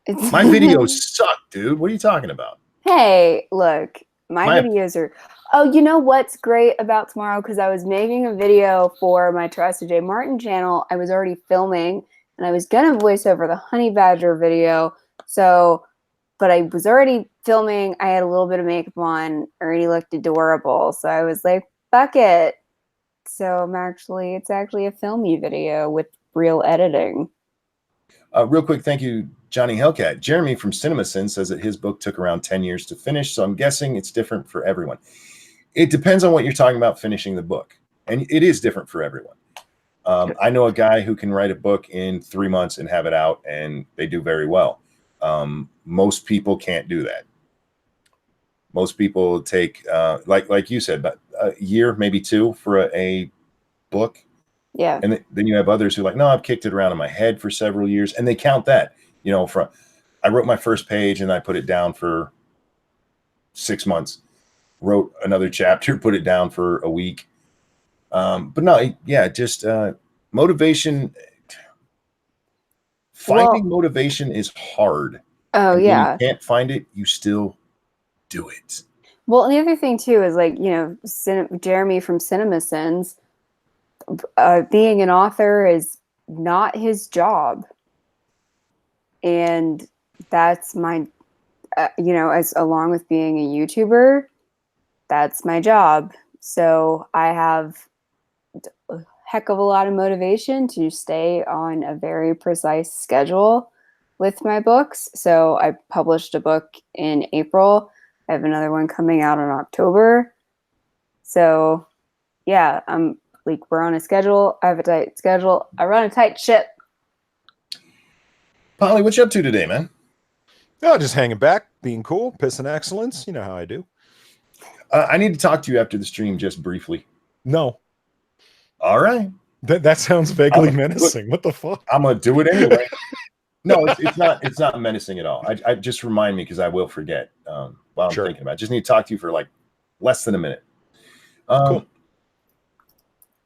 My videos suck, dude. What are you talking about? Hey, look, my videos are Oh, you know what's great about tomorrow? Because I was making a video for my Trusted J Martin channel. I was already filming, and I was gonna voice over the Honey Badger video. So, but I was already filming. I had a little bit of makeup on. Already looked adorable. So I was like, fuck it. So it's actually a filmy video with real editing. Real quick, thank you, Johnny Hellcat. Jeremy from CinemaSin says that his book took around 10 years to finish, so I'm guessing it's different for everyone. It depends on what you're talking about finishing the book, and it is different for everyone. I know a guy who can write a book in 3 months and have it out, and they do very well. Most people can't do that. Most people take, like you said, about a year, maybe 2 for a book. Yeah. And then you have others who are like, no, I've kicked it around in my head for several years, and they count that. You know, I wrote my first page and I put it down for 6 months. Wrote another chapter, put it down for a week. But no, yeah, just motivation. Finding motivation is hard. Oh, and yeah. when you can't find it, you still do it. Well, and the other thing too is like, you know, Jeremy from CinemaSins, being an author is not his job. And that's my, you know, as along with being a YouTuber, that's my job. So I have a heck of a lot of motivation to stay on a very precise schedule with my books. So I published a book in April. I have another one coming out in October. So yeah, we're on a schedule. I have a tight schedule. I run a tight ship. Polly, what you up to today, man? Oh, just hanging back, being cool, pissing excellence. You know how I do. I need to talk to you after the stream just briefly. No. All right. That sounds vaguely menacing. What the fuck? I'm gonna do it anyway. No, it's not menacing at all. I just remind me because I will forget while I'm thinking about it. Just need to talk to you for like less than a minute. Cool.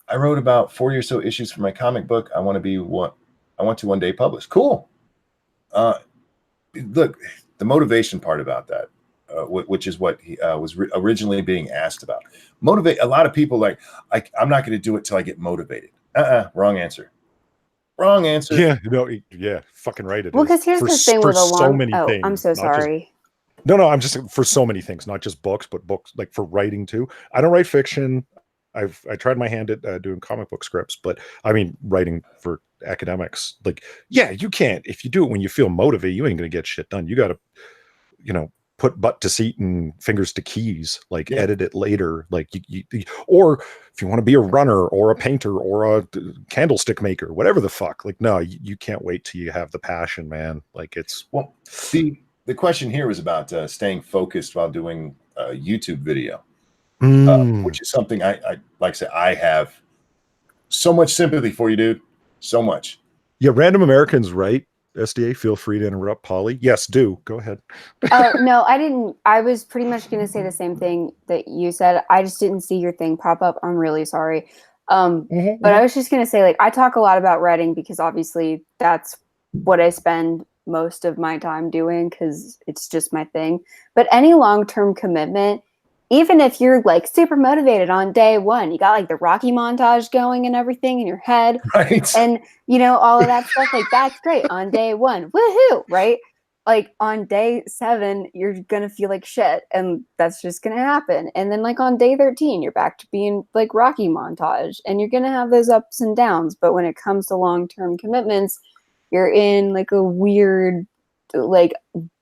I wrote about 40 or so issues for my comic book. I want to one day publish. Cool. Look, the motivation part about that, which is what he was originally being asked about. Motivate. A lot of people I'm not going to do it till I get motivated. Wrong answer. Wrong answer. Yeah, no, yeah, fucking right. It well, is. because here's the thing with a long. So many things, I'm so sorry. No, I'm just for so many things, not just books, but books like for writing too. I don't write fiction. I tried my hand at doing comic book scripts, but I mean writing for academics. Like, yeah, you can't. If you do it when you feel motivated, you ain't gonna get shit done. You got to, you know, put butt to seat and fingers to keys. Like, edit it later. Like, or if you want to be a runner or a painter or a candlestick maker, whatever the fuck. Like, no, you can't wait till you have the passion, man. Like, it's the question here was about staying focused while doing a YouTube video. Which is something I like I said, I have so much sympathy for you, dude. So much. Yeah, Random Americans, right? SDA, feel free to interrupt Polly. Yes, do. Go ahead. No, I didn't. I was pretty much going to say the same thing that you said. I just didn't see your thing pop up. I'm really sorry. But I was just going to say, like, I talk a lot about writing because obviously that's what I spend most of my time doing because it's just my thing. But any long-term commitment, even if you're like super motivated on day one, you got like the Rocky montage going and everything in your head. Right. And, you know, all of that stuff, like that's great on day one. Woohoo. Right. Like on day 7, you're going to feel like shit. And that's just going to happen. And then like on day 13, you're back to being like Rocky montage and you're going to have those ups and downs. But when it comes to long-term commitments, you're in like a weird, like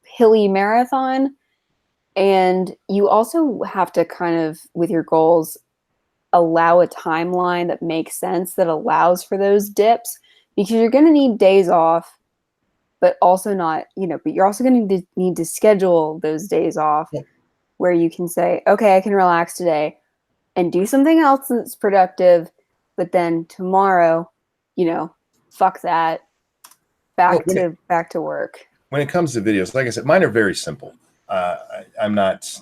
hilly marathon. And you also have to kind of, with your goals, allow a timeline that makes sense, that allows for those dips, because you're going to need days off, but also not, you know, but you're also going to need to schedule those days off where you can say, okay, I can relax today and do something else that's productive. But then tomorrow, you know, fuck that, back to work. When it comes to videos, like I said, mine are very simple. I'm not.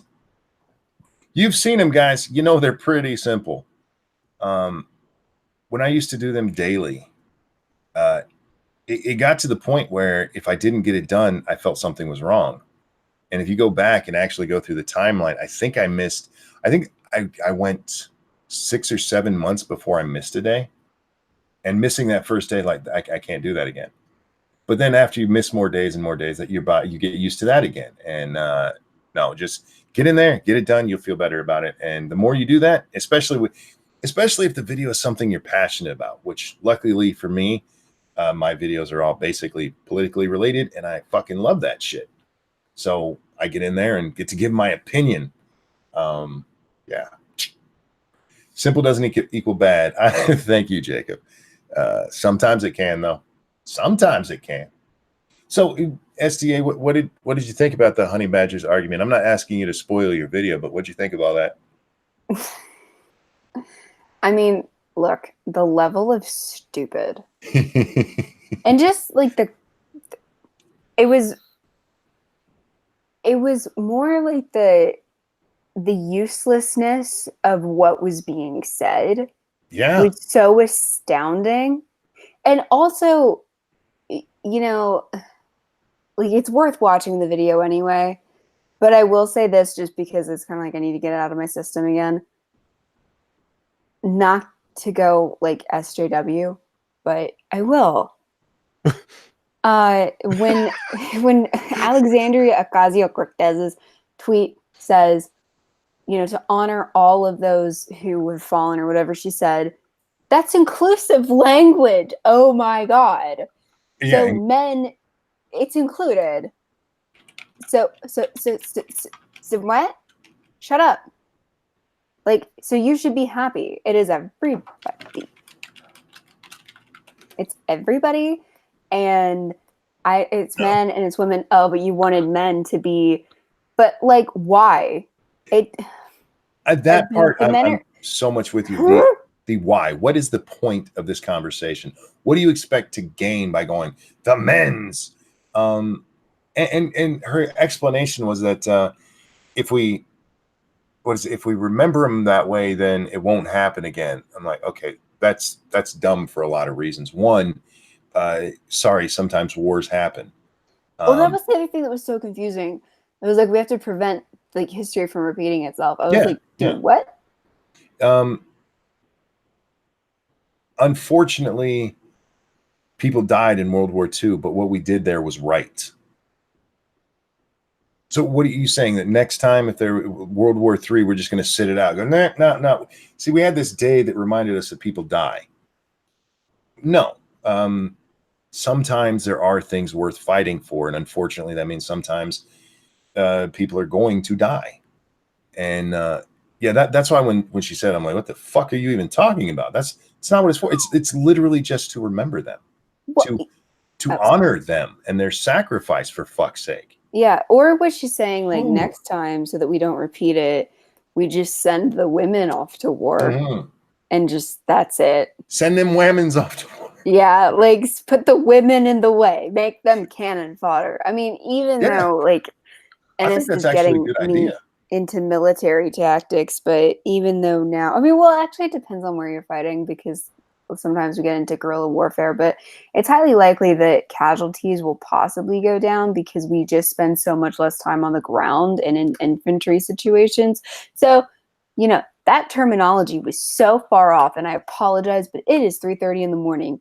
You've seen them, guys. You know they're pretty simple. When I used to do them daily, it got to the point where if I didn't get it done, I felt something was wrong. And if you go back and actually go through the timeline, I think I went 6 or 7 months before I missed a day, and missing that first day, like I can't do that again. But then after you miss more days and more days, that you get used to that again. And no, just get in there, get it done. You'll feel better about it. And the more you do that, especially if the video is something you're passionate about, which luckily for me, my videos are all basically politically related, and I fucking love that shit. So I get in there and get to give my opinion. Yeah. Simple doesn't equal bad. Thank you, Jacob. Sometimes it can, though. Sometimes it can. So, SDA, what did you think about the honey badgers argument? I'm not asking you to spoil your video, but what did you think of all that? I mean, look, the level of stupid, and just like it was more like the uselessness of what was being said. Yeah, was so astounding, and also, you know, like it's worth watching the video anyway. But I will say this, just because it's kind of like I need to get it out of my system again. Not to go like SJW, but I will. When Alexandria Ocasio-Cortez's tweet says, to honor all of those who have fallen or whatever she said, that's inclusive language. Oh my God. yeah. So men, it's included. So what? Shut up. Like, so you should be happy. It is everybody. It's everybody. And it's men and it's women. Oh, but you wanted men to be, but like, why? That part, I'm so much with you. The why. What is the point of this conversation? What do you expect to gain by going the men's? And her explanation was that if we remember them that way, then it won't happen again. I'm like, okay, that's dumb for a lot of reasons. One, sorry, sometimes wars happen. Well, that was the other thing that was so confusing. It was like we have to prevent like history from repeating itself. I was dude, what? Unfortunately, people died in World War II, but what we did there was right. So what are you saying, that next time if there World War III, we're just going to sit it out? Go, no. See, we had this day that reminded us that people die. No. Sometimes there are things worth fighting for, and unfortunately, that means sometimes people are going to die. And that's why when she said, I'm like, what the fuck are you even talking about? It's not what it's for. It's literally just to remember them, to honor them and their sacrifice, for fuck's sake. Yeah, or was she saying like next time, so that we don't repeat it, we just send the women off to war and just that's it. Send them women's off to war. Yeah, like put the women in the way, make them cannon fodder. I mean, even though like, and I this think is that's actually getting a good idea. Into military tactics, but even though now, I mean, well, actually, it depends on where you're fighting, because sometimes we get into guerrilla warfare, but it's highly likely that casualties will possibly go down because we just spend so much less time on the ground and in infantry situations. So, that terminology was so far off, and I apologize, but it is 3:30 in the morning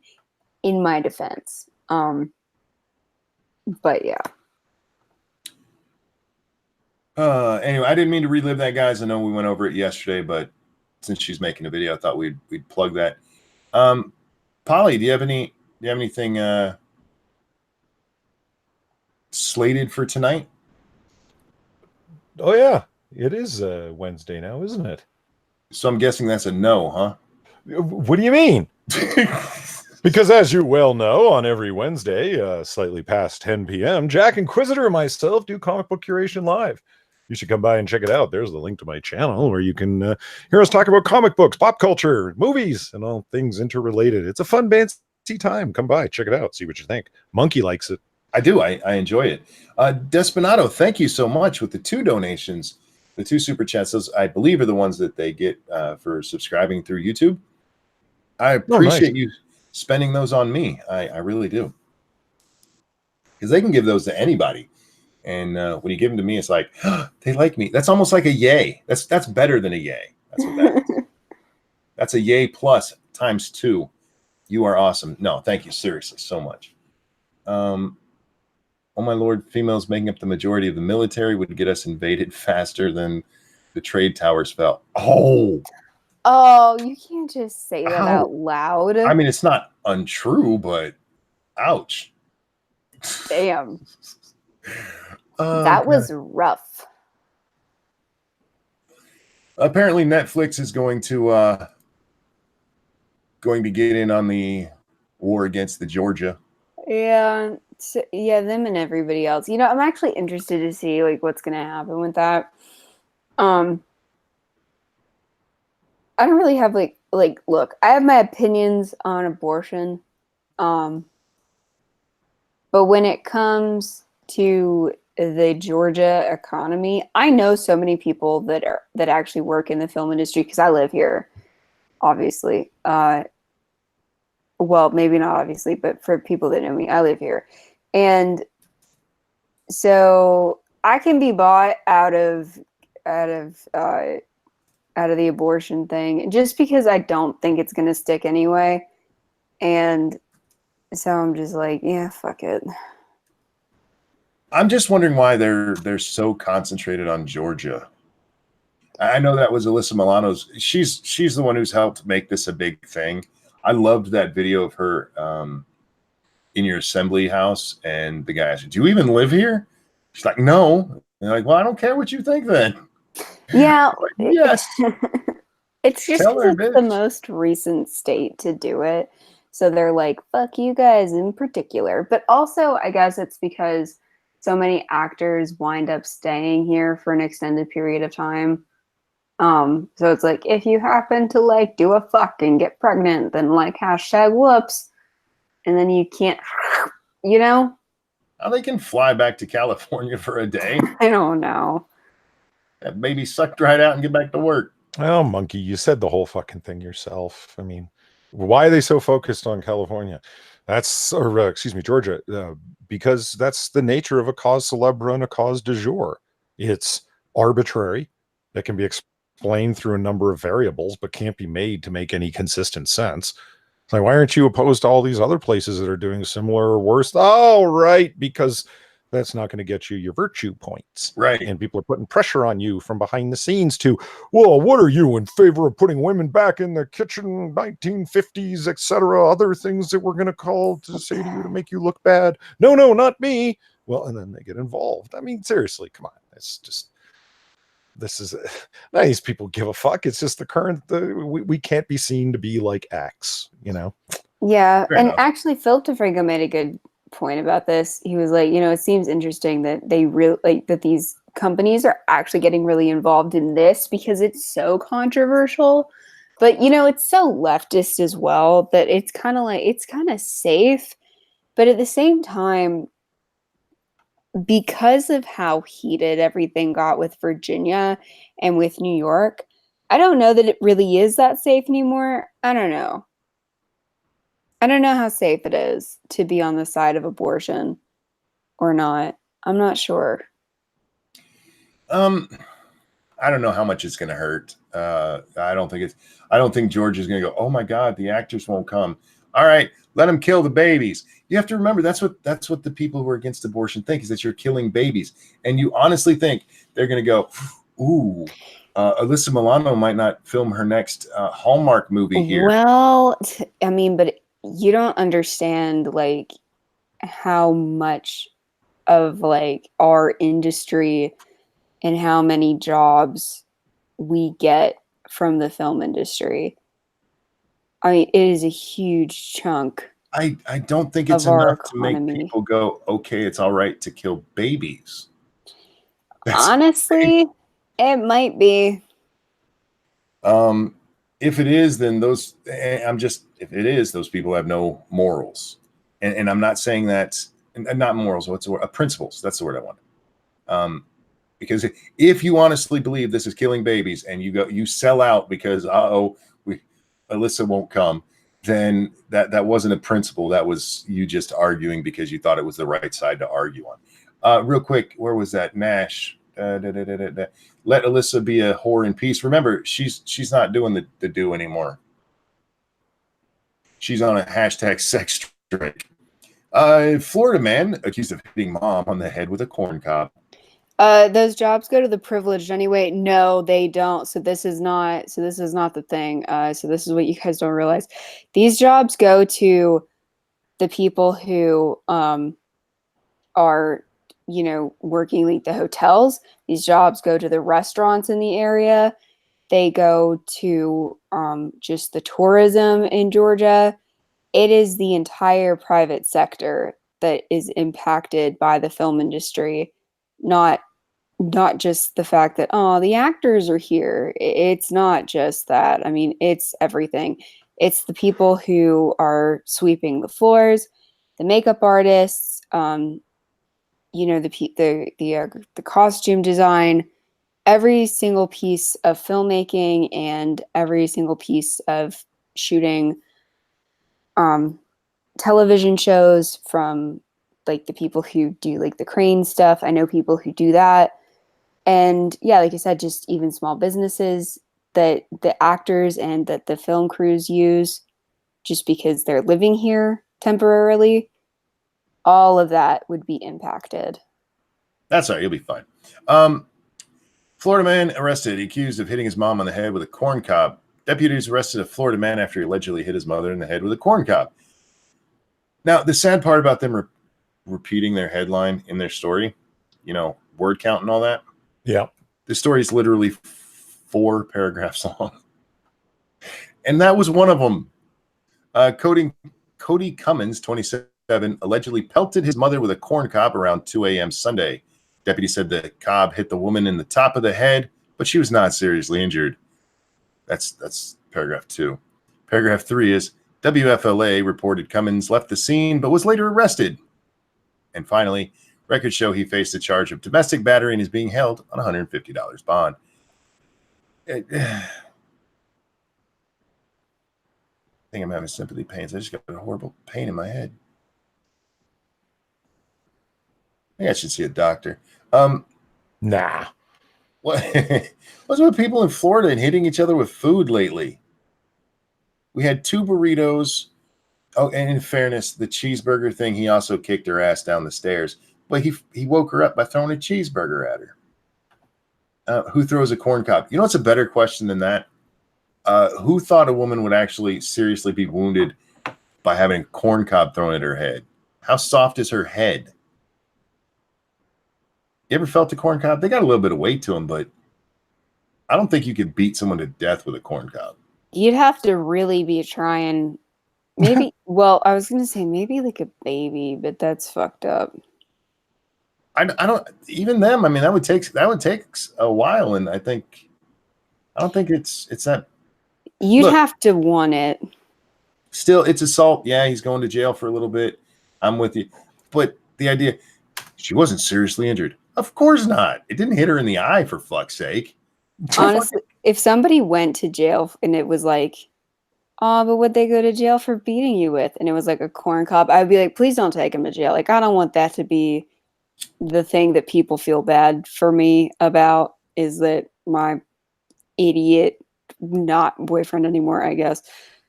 in my defense. But yeah. Anyway, I didn't mean to relive that, guys. I know we went over it yesterday, but since she's making a video, I thought we'd plug that. Polly, do you have anything slated for tonight? Oh yeah, it is Wednesday now, isn't it? So I'm guessing that's a no, huh? What do you mean? Because as you well know, on every Wednesday, slightly past 10 p.m., Jack Inquisitor and myself do comic book curation live. You should come by and check it out. There's the link to my channel where you can hear us talk about comic books, pop culture, movies, and all things interrelated. It's a fun, fancy time. Come by, check it out, see what you think. Monkey likes it. I do. I enjoy it. Desperado, thank you so much with the 2 donations, the 2 super chats. Those, I believe, are the ones that they get for subscribing through YouTube. I appreciate you spending those on me. I really do. Because they can give those to anybody. And when you give them to me, it's like, oh, they like me. That's almost like a yay. That's better than a yay. That's what that is. That's a yay plus times 2. You are awesome. No, thank you. Seriously, so much. Oh my lord, females making up the majority of the military would get us invaded faster than the trade towers fell. Oh, You can't just say that Ow. out loud. I mean, it's not untrue, but ouch. Damn. That was rough. Apparently Netflix is going to get in on the war against the Georgia. Yeah. So, yeah, them and everybody else. You know, I'm actually interested to see like what's gonna happen with that. I don't really have like look, I have my opinions on abortion. But when it comes to the Georgia economy, I know so many people that actually work in the film industry because I live here, obviously. Well, maybe not obviously, but for people that know me, I live here. And so I can be bought out of the abortion thing just because I don't think it's going to stick anyway. And so I'm just like, yeah, fuck it. I'm just wondering why they're so concentrated on Georgia. I know that was Alyssa Milano's. She's the one who's helped make this a big thing. I loved that video of her in your assembly house, and the guy asked, "Do you even live here?" She's like, "No." And they're like, "Well, I don't care what you think then." Yeah. Like, yes. It's just Tell her, it's bitch. the most recent state to do it. So they're like, fuck you guys in particular. But also, I guess it's because so many actors wind up staying here for an extended period of time. So it's like, if you happen to like do a fuck and get pregnant, then like hashtag whoops. And then you can't, you know? Now they can fly back to California for a day. I don't know. That baby sucked right out and get back to work. Oh, monkey, you said the whole fucking thing yourself. I mean, why are they so focused on California? Excuse me, Georgia, because that's the nature of a cause célèbre and a cause du jour. It's arbitrary. That can be explained through a number of variables, but can't be made to make any consistent sense. It's like, why aren't you opposed to all these other places that are doing similar or worse? Oh, right, because that's not going to get you your virtue points. Right. And people are putting pressure on you from behind the scenes to, well, what are you in favor of putting women back in the kitchen, 1950s, etc., other things that we're going to call to say to you to make you look bad? No, not me. Well, and then they get involved. I mean, seriously, come on. It's just, this is, these people give a fuck. It's just the current, we can't be seen to be like X, you know? Yeah. Fair and enough. Actually, Philip DeFranco made a good point about this. He was like, you know, it seems interesting that they really like that these companies are actually getting really involved in this because it's so controversial. But you know, it's so leftist as well that it's kind of safe. But at the same time, because of how heated everything got with Virginia and with New York, I don't know that it really is that safe anymore. I don't know how safe it is to be on the side of abortion or not. I'm not sure. I don't know how much it's going to hurt. I don't think Georgia's going to go, "Oh my God, the actors won't come." All right, let them kill the babies. You have to remember that's what the people who are against abortion think, is that you're killing babies. And you honestly think they're going to go, "Ooh, Alyssa Milano might not film her next Hallmark movie here." Well, I mean, but you don't understand like how much of like our industry and how many jobs we get from the film industry. I mean, it is a huge chunk. I don't think it's Of our enough to make economy. people go, "Okay, it's all right to kill babies." Honestly, it might be. If it is, then if it is, those people have no morals. And I'm not saying that, and not morals, what's the word? Principles. That's the word I want. Because if you honestly believe this is killing babies and you sell out because, Alyssa won't come, then that wasn't a principle. That was you just arguing because you thought it was the right side to argue on. Real quick, where was that? Nash. Let Alyssa be a whore in peace. Remember, she's not doing the do anymore. She's on a hashtag sex strike. Florida man accused of hitting mom on the head with a corn cob. Those jobs go to the privileged anyway. No, they don't. So this is not the thing. So this is what you guys don't realize. These jobs go to the people who are, working like the hotels. These jobs go to the restaurants in the area. They go to just the tourism in Georgia. It is the entire private sector that is impacted by the film industry, not just the fact that, oh, the actors are here. It's not just that. I mean, it's everything. It's the people who are sweeping the floors, the makeup artists, the costume design, every single piece of filmmaking and every single piece of shooting television shows, from like the people who do like the crane stuff. I know people who do that. And yeah, like I said, just even small businesses that the actors and that the film crews use just because they're living here temporarily, all of that would be impacted. That's all right. You'll be fine. Florida man arrested, accused of hitting his mom on the head with a corn cob. Deputies arrested a Florida man after he allegedly hit his mother in the head with a corn cob. Now, the sad part about them repeating their headline in their story, word count and all that. Yeah. The story is literally 4 paragraphs long. And that was one of them. Cody Cummins, 27, allegedly pelted his mother with a corn cob around 2 a.m. Sunday. Deputy said the cob hit the woman in the top of the head, but she was not seriously injured. That's paragraph 2. Paragraph 3 is WFLA reported Cummins left the scene but was later arrested. And finally, records show he faced a charge of domestic battery and is being held on $150 bond. I think I'm having sympathy pains. I just got a horrible pain in my head. I think I should see a doctor. Nah. What's with people in Florida and hitting each other with food lately? We had 2 burritos. Oh, and in fairness, the cheeseburger thing, he also kicked her ass down the stairs. But he woke her up by throwing a cheeseburger at her. Who throws a corn cob? You know what's a better question than that? Who thought a woman would actually seriously be wounded by having a corn cob thrown at her head? How soft is her head? You ever felt a corn cob? They got a little bit of weight to them, but I don't think you could beat someone to death with a corn cob. You'd have to really be trying. Maybe, well, I was going to say maybe like a baby, but that's fucked up. I don't, even them. I mean, that would take a while, and I don't think it's that. You'd have to want it. Still, it's assault. Yeah, he's going to jail for a little bit. I'm with you, but the idea, she wasn't seriously injured. Of course not. It didn't hit her in the eye, for fuck's sake. Honestly, if somebody went to jail and it was like, oh, but would they go to jail for beating you with? And it was like a corn cob, I'd be like, please don't take him to jail. Like, I don't want that to be the thing that people feel bad for me about, is that my idiot, not boyfriend anymore, I guess.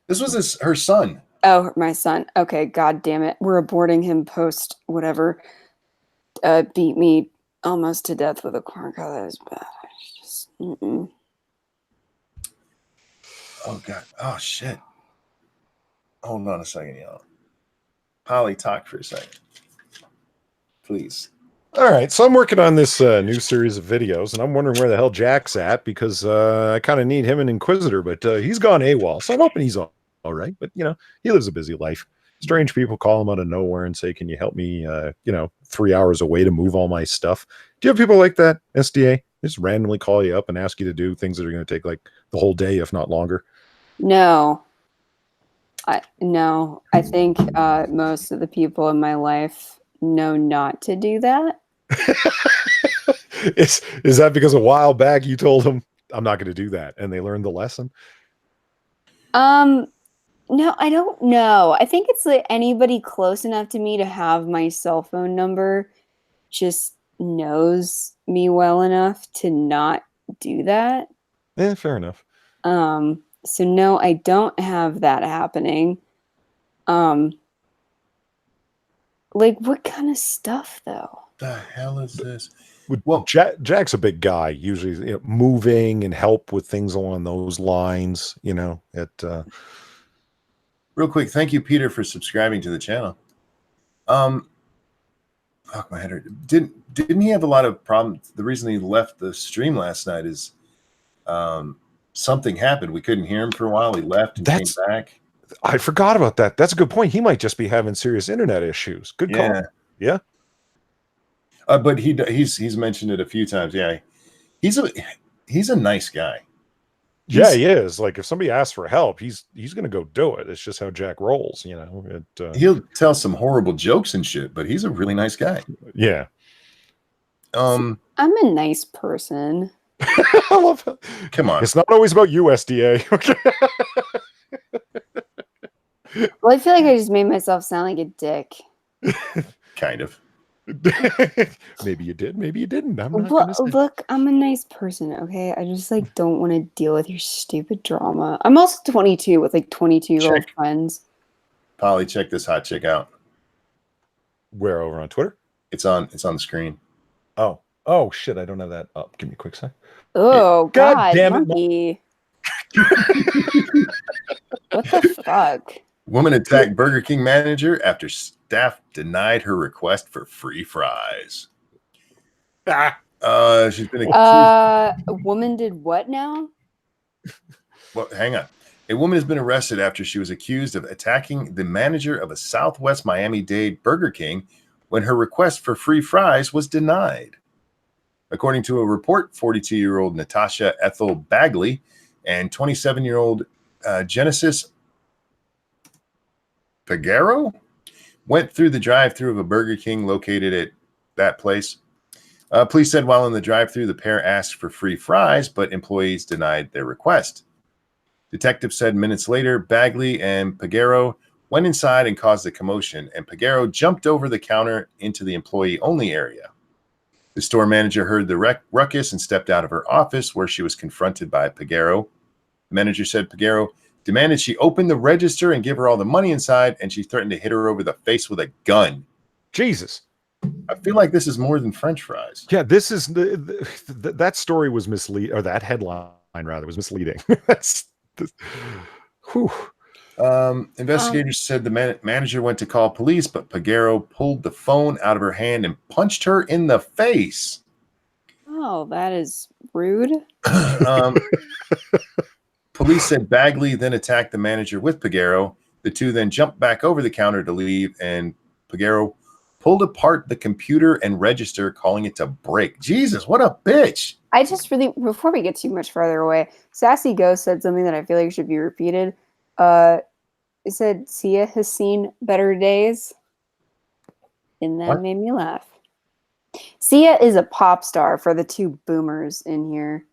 This was her son. Oh, my son. Okay, god damn it. We're aborting him post whatever. Beat me almost to death with a corn cob. That was bad. Just, Oh god. Oh shit. Hold on a second, y'all. Polly, talk for a second, please. All right, so I'm working on this new series of videos, and I'm wondering where the hell Jack's at, because I kind of need him an Inquisitor, but he's gone AWOL, so I'm hoping he's all right. But, he lives a busy life. Strange people call him out of nowhere and say, can you help me, 3 hours away to move all my stuff? Do you have people like that, SDA? They just randomly call you up and ask you to do things that are going to take like the whole day, if not longer? No. I think most of the people in my life know not to do that. Is that because a while back you told them I'm not going to do that, and they learned the lesson? No, I don't know. I think it's like anybody close enough to me to have my cell phone number just knows me well enough to not do that. Yeah, fair enough. So no, I don't have that happening. Like what kind of stuff though? The hell is this? Well, Jack's a big guy, usually moving and help with things along those lines. Real quick, thank you, Peter, for subscribing to the channel. Fuck my head. Didn't he have a lot of problems? The reason he left the stream last night is something happened. We couldn't hear him for a while. He left and came back. I forgot about that. That's a good point. He might just be having serious internet issues. Good call. Yeah. But he's mentioned it a few times. Yeah, he's a nice guy. Yeah, he is. Like if somebody asks for help, he's going to go do it. It's just how Jack rolls, He'll tell some horrible jokes and shit, but he's a really nice guy. Yeah. I'm a nice person. I love it. Come on. It's not always about USDA. Okay. Well, I feel like I just made myself sound like a dick. Kind of. Maybe you did, maybe you didn't. I'm not gonna say. Look, I'm a nice person, okay? I just like don't want to deal with your stupid drama. I'm also 22 with like 22-year-old friends. Polly, check this hot chick out. Where, over on Twitter? It's on the screen. Oh shit, I don't have that up. Give me a quick sec. Oh God, damn monkey. What the fuck? Woman attacked Burger King manager after staff denied her request for free fries. She's been accused. A woman did what now? Well, hang on. A woman has been arrested after she was accused of attacking the manager of a Southwest Miami-Dade Burger King when her request for free fries was denied. According to a report, 42-year-old Natasha Ethel Bagley and 27-year-old Genesis Pagaro went through the drive-thru of a Burger King located at that place. Police said while in the drive-thru, the pair asked for free fries, but employees denied their request. Detectives said minutes later, Bagley and Pagaro went inside and caused a commotion, and Pagaro jumped over the counter into the employee-only area. The store manager heard the ruckus and stepped out of her office, where she was confronted by Pagaro. The manager said Pagaro demanded she open the register and give her all the money inside, and she threatened to hit her over the face with a gun. Jesus. I feel like this is more than French fries. Yeah, this is that story was misleading, or that headline rather was misleading. Investigators said the manager went to call police, but Pagaro pulled the phone out of her hand and punched her in the face. Oh, that is rude. Police said Bagley then attacked the manager with Pagaro. The two then jumped back over the counter to leave, and Pagaro pulled apart the computer and register, calling it to break. Jesus, what a bitch. I just really, before we get too much farther away, Sassy Ghost said something that I feel like should be repeated. It said, Sia has seen better days. And that made me laugh. Sia is a pop star for the two boomers in here.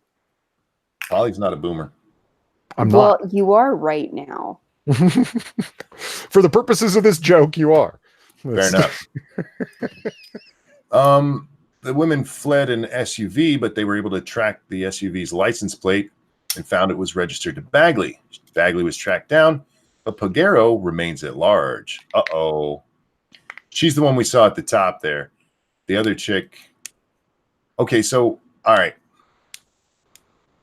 Polly's not a boomer. I'm not. Well, you are right now. For the purposes of this joke, you are. Fair enough. The women fled an SUV, but they were able to track the SUV's license plate and found it was registered to Bagley. Bagley was tracked down, but Pagaro remains at large. Uh-oh. She's the one we saw at the top there. The other chick. Okay, so, all right.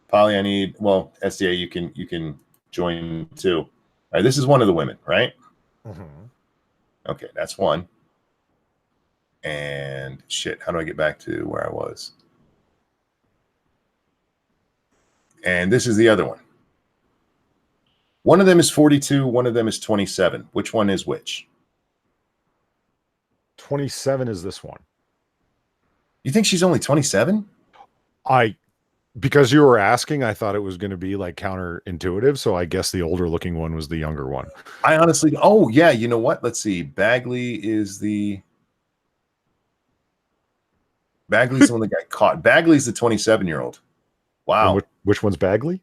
Polly, I need, well, SDA, you can join too. All right, this is one of the women, right? Mm-hmm. Okay, that's one. And shit, how do I get back to where I was? And this is the other one. One of them is 42, one of them is 27. Which one is which? 27 is this one. You think she's only 27? Because you were asking, I thought it was going to be like counterintuitive, so I guess the older looking one was the younger one. I honestly, oh yeah, you know what? Let's see. Bagley's the one that got caught. Bagley's the 27-year-old. Wow. Which one's Bagley?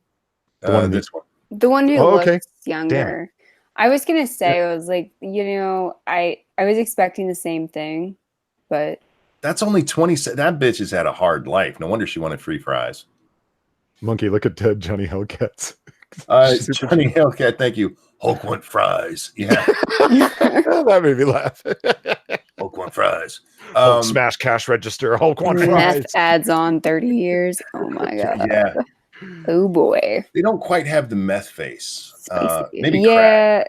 This one. The one who looks younger. I was gonna say, I was like, I was expecting the same thing, but That's only 20. That bitch has had a hard life. No wonder she wanted free fries. Monkey, look at Johnny Hellcats. Johnny Hellcat, thank you. Hulk want fries. Yeah. That made me laugh. Hulk want fries. Hulk smash cash register. Hulk want fries. Meth adds on 30 years. Oh my god. Yeah. Oh boy. They don't quite have the meth face. Spicy. Maybe yeah,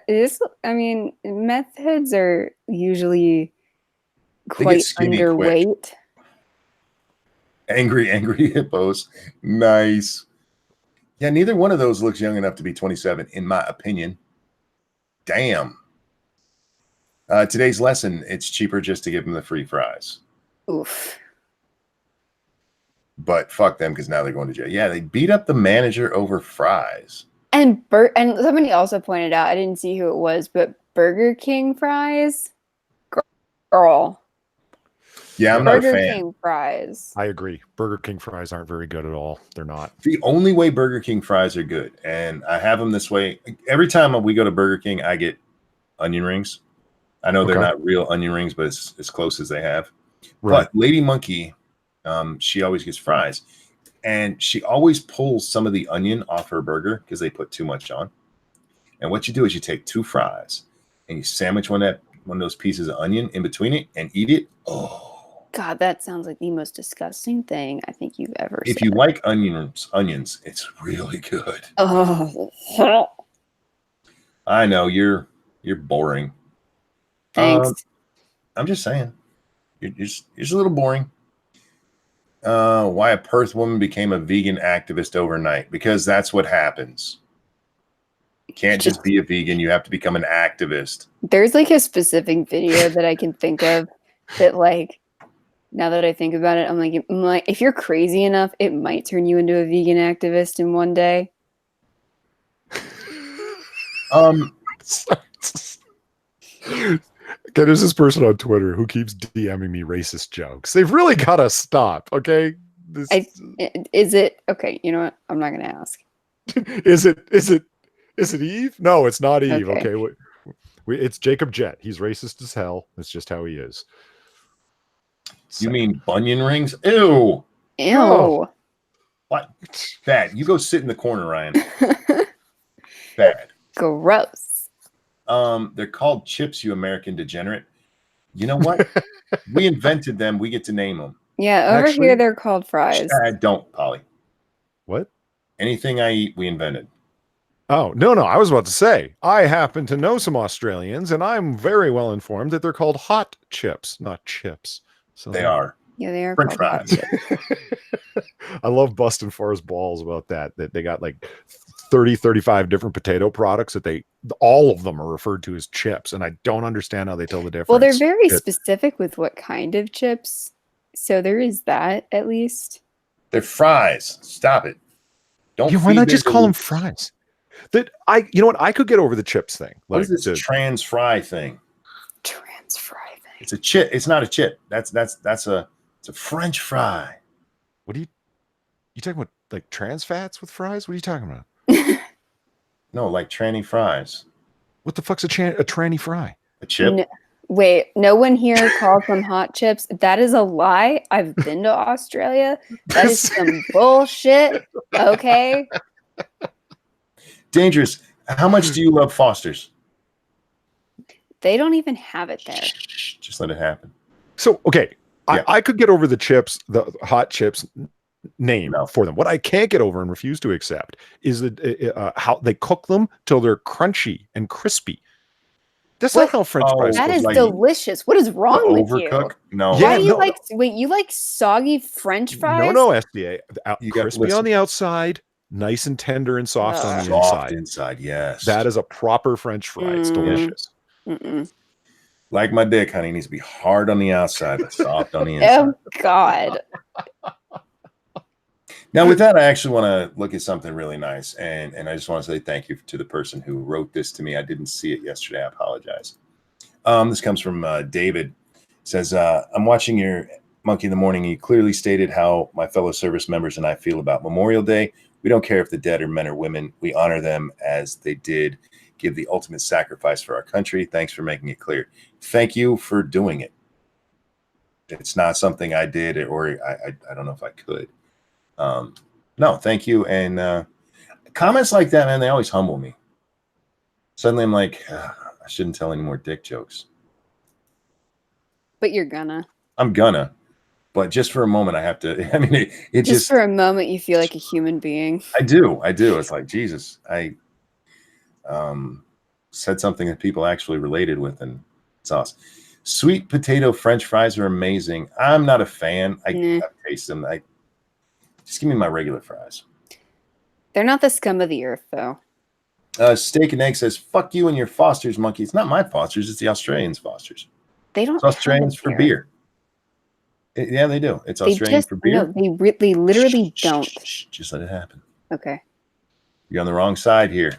meth heads are usually They get quite skinny quick. underweight. Angry hippos. Nice. Yeah, neither one of those looks young enough to be 27, in my opinion. Damn. Today's lesson, it's cheaper just to give them the free fries. Oof. But fuck them, because now they're going to jail. Yeah, they beat up the manager over fries. And somebody also pointed out, I didn't see who it was, but Burger King fries? Girl. Yeah, I'm not a Burger fan. King fries. I agree. Burger King fries aren't very good at all. They're not. The only way Burger King fries are good, and I have them this way. Every time we go to Burger King, I get onion rings. I know they're not real onion rings, but it's as close as they have. Right. But Lady Monkey, she always gets fries. And she always pulls some of the onion off her burger because they put too much on. And what you do is you take 2 fries and you sandwich one of those pieces of onion in between it and eat it. Oh. God, that sounds like the most disgusting thing I think you've ever said. If you like onions, it's really good. Oh. I know you're boring. Thanks. I'm just saying, you're just a little boring. Why a Perth woman became a vegan activist overnight? Because that's what happens. You can't just be a vegan. You have to become an activist. There's like a specific video that I can think of that, like, now that I think about it, I'm like, if you're crazy enough, it might turn you into a vegan activist in one day. Okay, there's this person on Twitter who keeps DMing me racist jokes. They've really got to stop, okay? Is it okay? You know what? I'm not gonna ask. Is it Eve? No, it's not Eve. Okay, it's Jacob Jett. He's racist as hell. That's just how he is. You mean bunion rings? Ew. Ew. Oh. What? Bad. You go sit in the corner, Ryan. Bad. Gross. They're called chips, you American degenerate. You know what? We invented them. We get to name them. Yeah, over here they're called fries. Don't, Polly. What? Anything I eat, we invented. Oh, no. I was about to say, I happen to know some Australians, and I'm very well informed that they're called hot chips, not chips. So they are. Yeah, they are French fries. I love busting Forrest balls about that they got like 30, 35 different potato products that all of them are referred to as chips, and I don't understand how they tell the difference. Well, they're very specific with what kind of chips, so there is that at least. They're fries. Stop it. Don't. Yeah, why not just call them fries? You know what? I could get over the chips thing. What is this trans fry thing? Trans fry thing. It's a chip. It's not a chip. It's a French fry. What are you talking about? Like trans fats with fries? What are you talking about? No, like tranny fries. What the fuck's a tranny fry? A chip? No, wait, no one here calls them hot chips. That is a lie. I've been to Australia. That is some bullshit. Okay. Dangerous. How much do you love Foster's? They don't even have it there. Just let it happen. So, okay. Yeah. I could get over the chips, the hot chips name for them. What I can't get over and refuse to accept is how they cook them till they're crunchy and crispy. That's not how French fries. That is delicious. What is wrong with you? No. Why do you you like soggy French fries? No, SDA. Crispy on the outside, nice and tender and soft on the inside. Soft inside, yes. That is a proper French fry. It's delicious. Like my dick, honey, needs to be hard on the outside, but soft on the inside. Oh, God. Now, with that, I actually want to look at something really nice, and I just want to say thank you to the person who wrote this to me. I didn't see it yesterday. I apologize. This comes from David. It says, I'm watching your Monkey in the Morning. You clearly stated how my fellow service members and I feel about Memorial Day. We don't care if the dead are men or women. We honor them as they did give the ultimate sacrifice for our country. Thanks for making it clear. Thank you for doing it. it's not something I did, or I don't know if I could. No, thank you. And comments like that, man, they always humble me. Suddenly I'm like, I shouldn't tell any more dick jokes. But you're gonna. I'm gonna. But just for a moment, I have to. I mean, it Just for a moment, you feel like a human being. I do. It's like, Jesus, I said something that people actually related with, and it's awesome. Sweet potato French fries are amazing. I'm not a fan. I taste them. Just give me my regular fries. They're not the scum of the earth, though. Steak and Egg says, "Fuck you and your Foster's, monkey." It's not my Foster's. It's the Australians' Foster's. They don't. It's Australians for beer. Yeah, they do. It's Australian for beer. No, they literally don't. Just let it happen. Okay. You're on the wrong side here.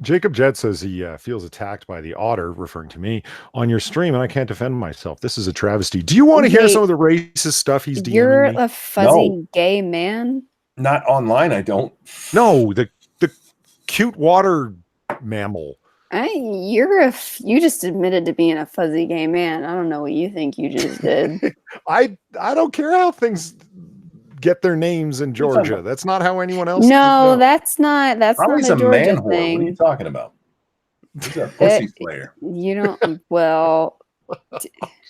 Jacob Jett says he feels attacked by the otter, referring to me, on your stream, and I can't defend myself. This is a travesty. Do you want to hear some of the racist stuff he's DMing You're me? a fuzzy gay man? Not online, I don't. No, the cute water mammal. You just admitted to being a fuzzy gay man. I don't know what you think you just did. I don't care how things get their names in Georgia. That's not how anyone else. No, that's not a Georgia man whore. thing. What are you talking about? He's a pussy slayer. You don't. Well,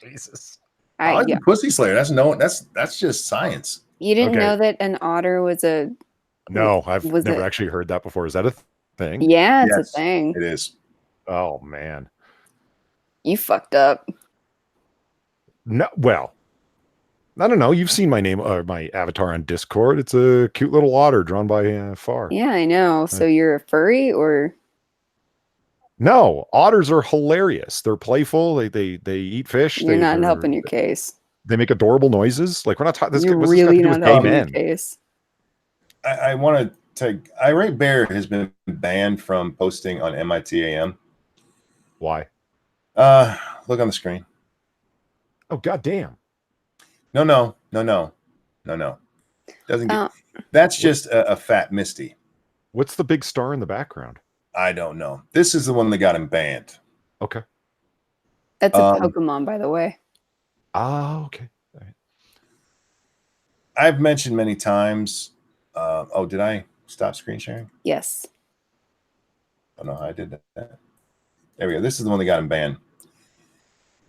Jesus. Yeah. Pussy slayer. That's just science. You didn't know that an otter was a. No, I've never actually heard that before. Is that a thing? Yeah, it's a thing. It is. Oh man, you fucked up. No, well, I don't know. You've seen my name or my avatar on Discord. It's a cute little otter drawn by Far. Yeah, I know. So you're a furry, or? No, otters are hilarious. They're playful. They eat fish. You're not helping your case. They make adorable noises. Like we're not talking. You're really not helping your case. I want to take. Irate Bear has been banned from posting on MITAM. Why? Look on the screen. Oh, goddamn. No. Doesn't get. That's just a fat Misty. What's the big star in the background? I don't know. This is the one that got him banned. Okay. That's a Pokemon, by the way. Ah, okay. All right. I've mentioned many times. Did I stop screen sharing? Yes. I don't know how I did that. There we go. This is the one that got him banned.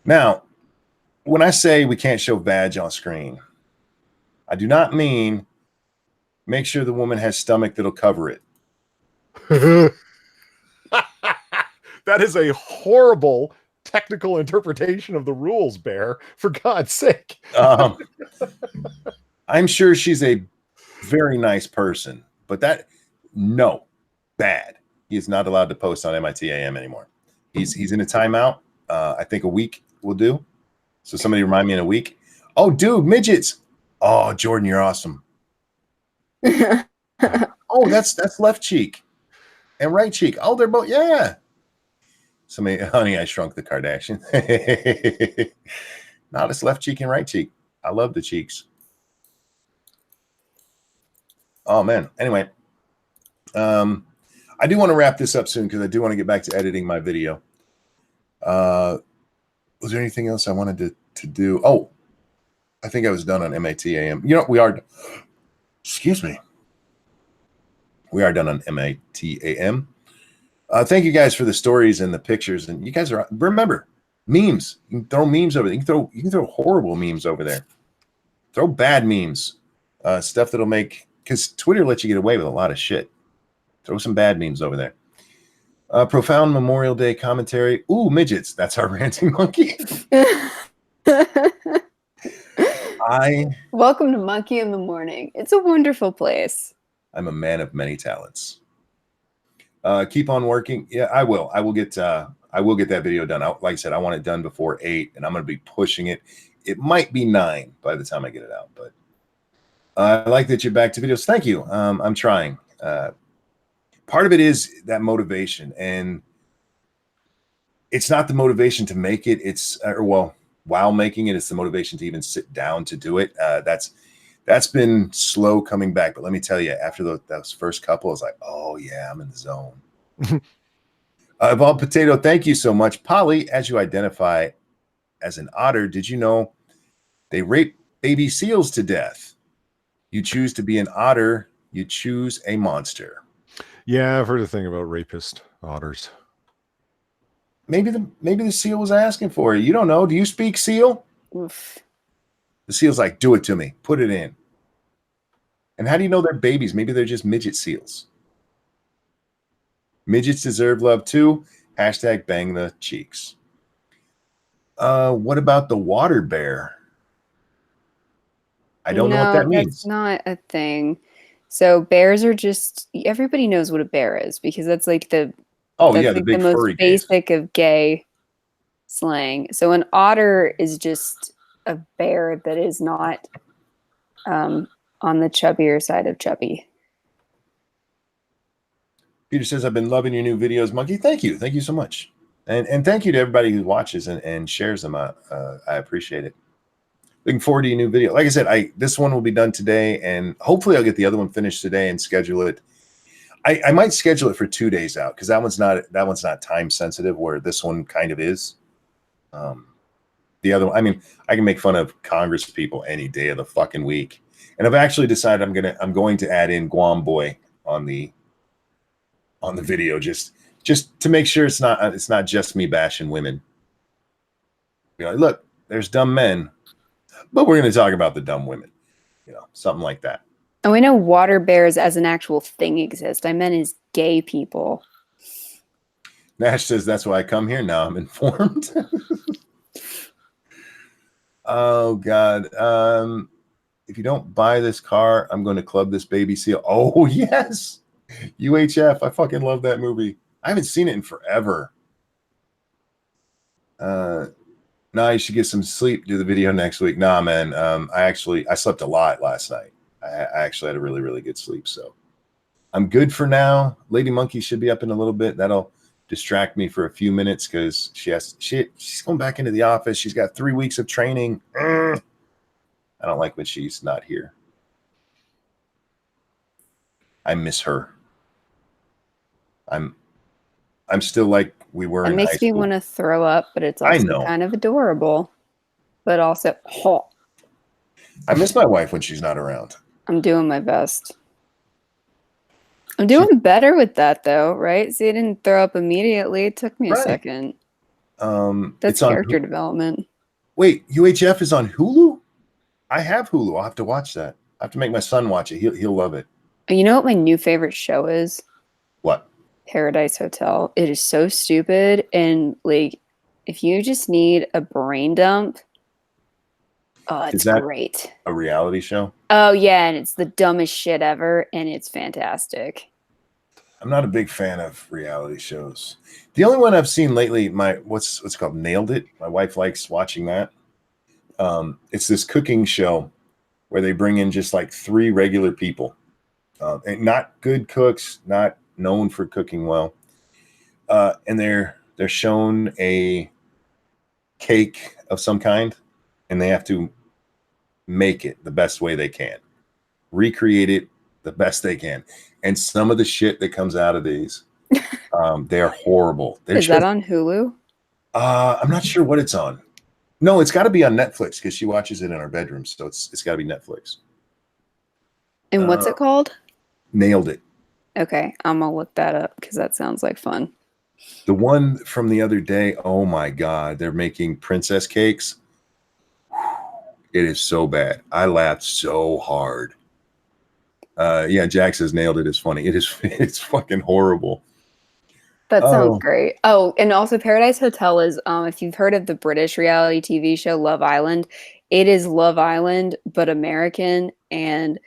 Now, when I say we can't show badge on screen, I do not mean make sure the woman has stomach that'll cover it. That is a horrible technical interpretation of the rules, Bear. For God's sake. I'm sure she's a very nice person, but bad. He is not allowed to post on MITAM anymore. He's in a timeout. I think a week will do. So somebody remind me in a week. Oh, dude, midgets. Oh, Jordan, you're awesome. Oh, that's left cheek and right cheek. Oh, they're both, yeah. Somebody, Honey, I Shrunk the Kardashians. No, it's left cheek and right cheek. I love the cheeks. Oh man. Anyway, I do want to wrap this up soon because I do want to get back to editing my video. Was there anything else I wanted to do? Oh, I think I was done on MATAM. You know, we are. Excuse me. We are done on MATAM. Thank you guys for the stories and the pictures. And you guys remember memes. You can throw memes over there. You can throw horrible memes over there. Throw bad memes. Stuff that'll make, because Twitter lets you get away with a lot of shit. Throw some bad memes over there. Profound Memorial Day commentary. Ooh, midgets. That's our ranting monkey. Welcome to Monkey in the Morning. It's a wonderful place. I'm a man of many talents. Keep on working. Yeah, I will. I will get that video done. Like I said, I want it done before 8, and I'm going to be pushing it. It might be 9 by the time I get it out, but I like that you're back to videos. Thank you. I'm trying. Part of it is that motivation, and it's not the motivation to make it. While making it, it's the motivation to even sit down to do it. That's been slow coming back. But let me tell you, after those first couple, I was like, oh yeah, I'm in the zone. Evolved Potato, thank you so much. Polly, as you identify as an otter, did you know They rape baby seals to death. You choose to be an otter. You choose a monster. Yeah, I've heard a thing about rapist otters. Maybe the seal was asking for it. You don't know. Do you speak seal? Oof. The seal's like, do it to me. Put it in. And how do you know they're babies? Maybe they're just midget seals. Midgets deserve love too. Hashtag bang the cheeks. What about the water bear? I don't know what that means. That's not a thing. So bears are just, everybody knows what a bear is because that's like the The big most furry gays. basic of gay slang. So an otter is just a bear that is not on the chubbier side of chubby. Peter says, I've been loving your new videos, Monkey. Thank you. Thank you so much. And thank you to everybody who watches and shares them. I appreciate it. Looking forward to your new video. Like I said, this one will be done today, and hopefully I'll get the other one finished today and schedule it. I might schedule it for 2 days out because that one's not time sensitive, where this one kind of is. The other one, I mean, I can make fun of Congress people any day of the fucking week. And I've actually decided I'm going to add in Guam Boy on the video just to make sure it's not just me bashing women. You know, look, there's dumb men, but we're going to talk about the dumb women. You know, something like that. And we know water bears as an actual thing exist. I meant as gay people. Nash says, that's why I come here. Now I'm informed. Oh, God. If you don't buy this car, I'm going to club this baby seal. Oh, yes. UHF. I fucking love that movie. I haven't seen it in forever. Nah, you should get some sleep. Do the video next week. Nah, man. I slept a lot last night. I actually had a really, really good sleep. So I'm good for now. Lady Monkey should be up in a little bit. That'll distract me for a few minutes because she's going back into the office. She's got 3 weeks of training. I don't like when she's not here. I miss her. I'm still like we were in high school. It makes me want to throw up, but it's also kind of adorable. But also, I miss my wife when she's not around. I'm doing my best. I'm doing better with that, though, right? See, I didn't throw up immediately. It took me a second. That's character development. Wait, UHF is on Hulu? I have Hulu. I'll have to watch that. I have to make my son watch it. He'll love it. You know what my new favorite show is? What? Paradise Hotel. It is so stupid, and like, if you just need a brain dump, it's great. A reality show? Oh yeah, and it's the dumbest shit ever, and it's fantastic. I'm not a big fan of reality shows. The only one I've seen lately, what's it called? Nailed It. My wife likes watching that. It's this cooking show where they bring in just like 3 regular people, and not good cooks, not known for cooking well, and they're shown a cake of some kind, and they have to make it the best way they can, recreate it the best they can. And some of the shit that comes out of these, they are horrible. Is that on Hulu? I'm not sure what it's on. No, it's got to be on Netflix because she watches it in our bedroom, so it's got to be Netflix. And what's it called? Nailed It. Okay, I'm gonna look that up because that sounds like fun. The one from the other day, oh my God, they're making princess cakes. It is so bad. I laughed so hard. Yeah, Jack says Nailed It is funny. It's fucking horrible. That sounds great. Oh, and also Paradise Hotel is, if you've heard of the British reality TV show Love Island, it is Love Island, but American. And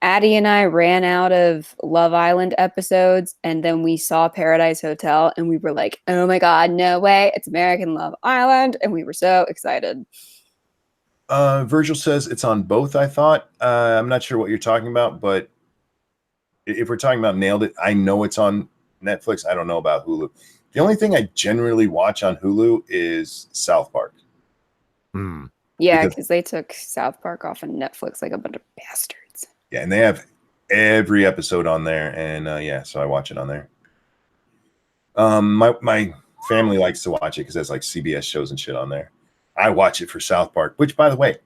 Addie and I ran out of Love Island episodes, and then we saw Paradise Hotel, and we were like, oh my God, no way, it's American Love Island. And we were so excited. Virgil says it's on both, I thought. I'm not sure what you're talking about, but if we're talking about Nailed It, I know it's on Netflix. I don't know about Hulu. The only thing I generally watch on Hulu is South Park. Yeah, because they took South Park off of Netflix like a bunch of bastards. Yeah, and they have every episode on there, and so I watch it on there. My family likes to watch it because there's like CBS shows and shit on there. I watch it for South Park, which, by the way,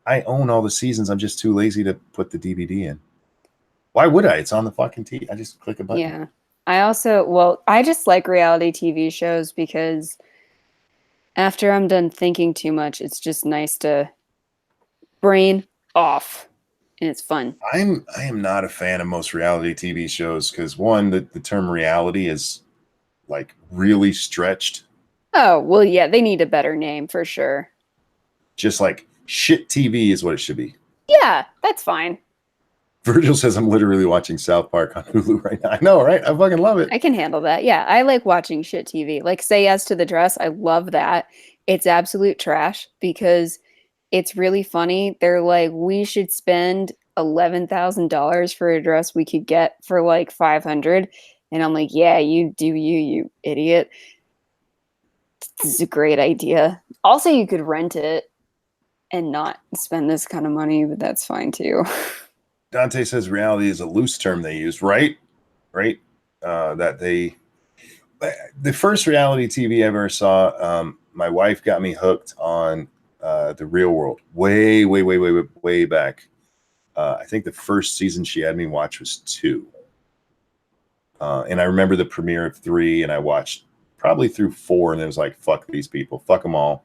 I own all the seasons. I'm just too lazy to put the DVD in. Why would I? It's on the fucking TV. I just click a button. Yeah. I just like reality TV shows because after I'm done thinking too much, it's just nice to brain off, and it's fun. I am not a fan of most reality TV shows because one, the term reality is like really stretched. Oh, well, yeah, they need a better name for sure. Just like shit TV is what it should be. Yeah, that's fine. Virgil says I'm literally watching South Park on Hulu right now. I know, right? I fucking love it. I can handle that. Yeah, I like watching shit TV. Like Say Yes to the Dress. I love that. It's absolute trash because it's really funny. They're like, we should spend $11,000 for a dress we could get for like 500. And I'm like, yeah, you do you idiot. This is a great idea. Also, you could rent it and not spend this kind of money, but that's fine too. Dante says reality is a loose term they use, right? Right? The first reality TV I ever saw, my wife got me hooked on The Real World way back. I think the first season she had me watch was 2. And I remember the premiere of 3, and I watched probably through 4, and it was like, fuck these people, fuck them all.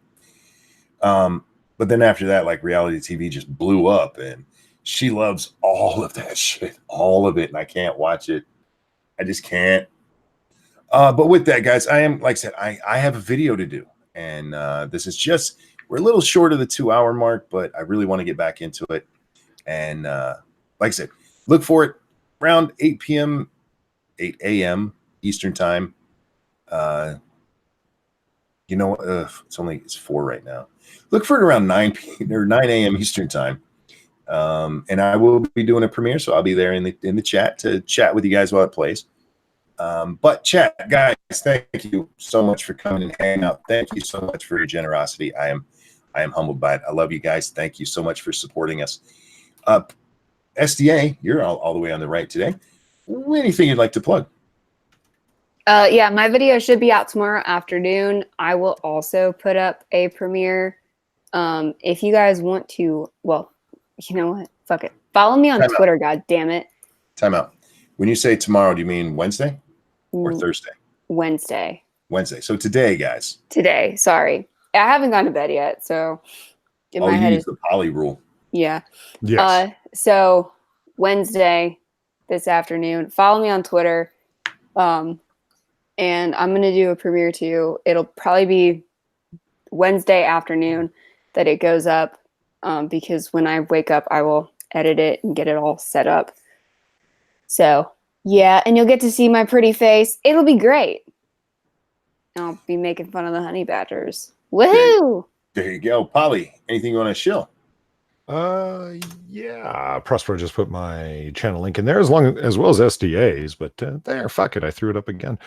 But then after that, like reality TV just blew up, and she loves all of that shit, all of it, and I can't watch it. I just can't. But with that, guys, I am, like I said, I have a video to do, and this is just, we're a little short of the 2-hour mark, but I really want to get back into it. And like I said, look for it around 8 a.m. Eastern time. It's 4 right now. Look for it around 9 a.m. Eastern time. And I will be doing a premiere, so I'll be there in the chat to chat with you guys while it plays. But chat, guys, thank you so much for coming and hanging out. Thank you so much for your generosity. I am humbled by it. I love you guys. Thank you so much for supporting us. SDA, you're all the way on the right today. Anything you'd like to plug? Yeah, my video should be out tomorrow afternoon. I will also put up a premiere. If you guys want to, well, you know what? Fuck it. Follow me on Twitter, god damn it. Time out. When you say tomorrow, do you mean Wednesday or Thursday? Wednesday. So today, guys. Today. Sorry. I haven't gone to bed yet, so in my head use the poly rule. Yeah. Yes. So Wednesday this afternoon. Follow me on Twitter. And I'm going to do a premiere too. It'll probably be Wednesday afternoon that it goes up, because when I wake up, I will edit it and get it all set up. So, yeah, and you'll get to see my pretty face. It'll be great. I'll be making fun of the honey badgers. Woohoo! There you go. Polly, anything you want to shill? Yeah, Prospero just put my channel link in there as well as SDA's, but there, fuck it, I threw it up again.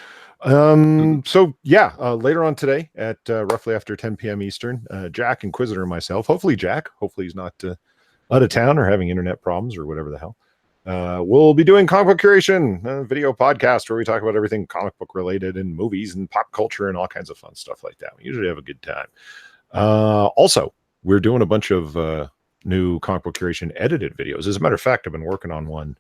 So yeah, later on today at roughly after 10 p.m. Eastern, Jack, Inquisitor, and myself, hopefully he's not out of town or having internet problems or whatever the hell, we'll be doing comic book curation, video podcast where we talk about everything comic book related and movies and pop culture and all kinds of fun stuff like that. We usually have a good time. Also, we're doing a bunch of new comic book curation edited videos. As a matter of fact, I've been working on one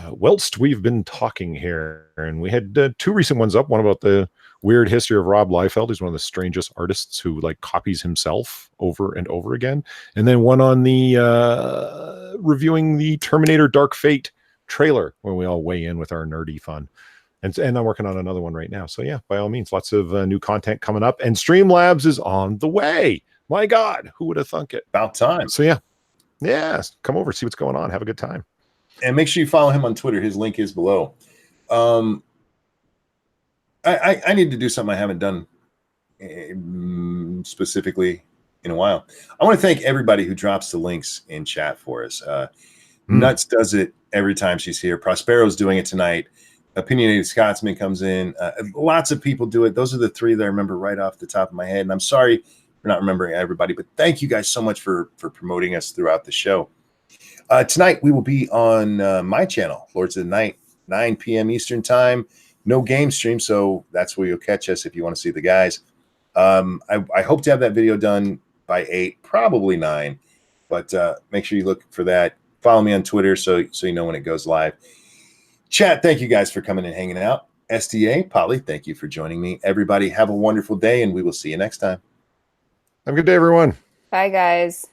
whilst we've been talking here, and we had 2 recent ones up. One about the weird history of Rob Liefeld. He's one of the strangest artists who like copies himself over and over again. And then one on the reviewing the Terminator Dark Fate trailer, where we all weigh in with our nerdy fun. And I'm working on another one right now. So yeah, by all means, lots of new content coming up, and Streamlabs is on the way. My God, who would have thunk it? About time. So yeah, come over, see what's going on, have a good time. And make sure you follow him on Twitter. His link is below. I need to do something I haven't done specifically in a while. I want to thank everybody who drops the links in chat for us. Nuts does it every time she's here. Prospero's doing it tonight. Opinionated Scotsman comes in. Lots of people do it. Those are the 3 that I remember right off the top of my head. And I'm sorry for not remembering everybody, but thank you guys so much for promoting us throughout the show. Tonight we will be on my channel, Lords of the Night, 9 p.m. Eastern time. No game stream, so that's where you'll catch us if you want to see the guys. I hope to have that video done by 8, probably 9. But make sure you look for that. Follow me on Twitter so you know when it goes live. Chat, thank you guys for coming and hanging out. STA, Polly, thank you for joining me. Everybody have a wonderful day, and we will see you next time. Have a good day, everyone. Bye, guys.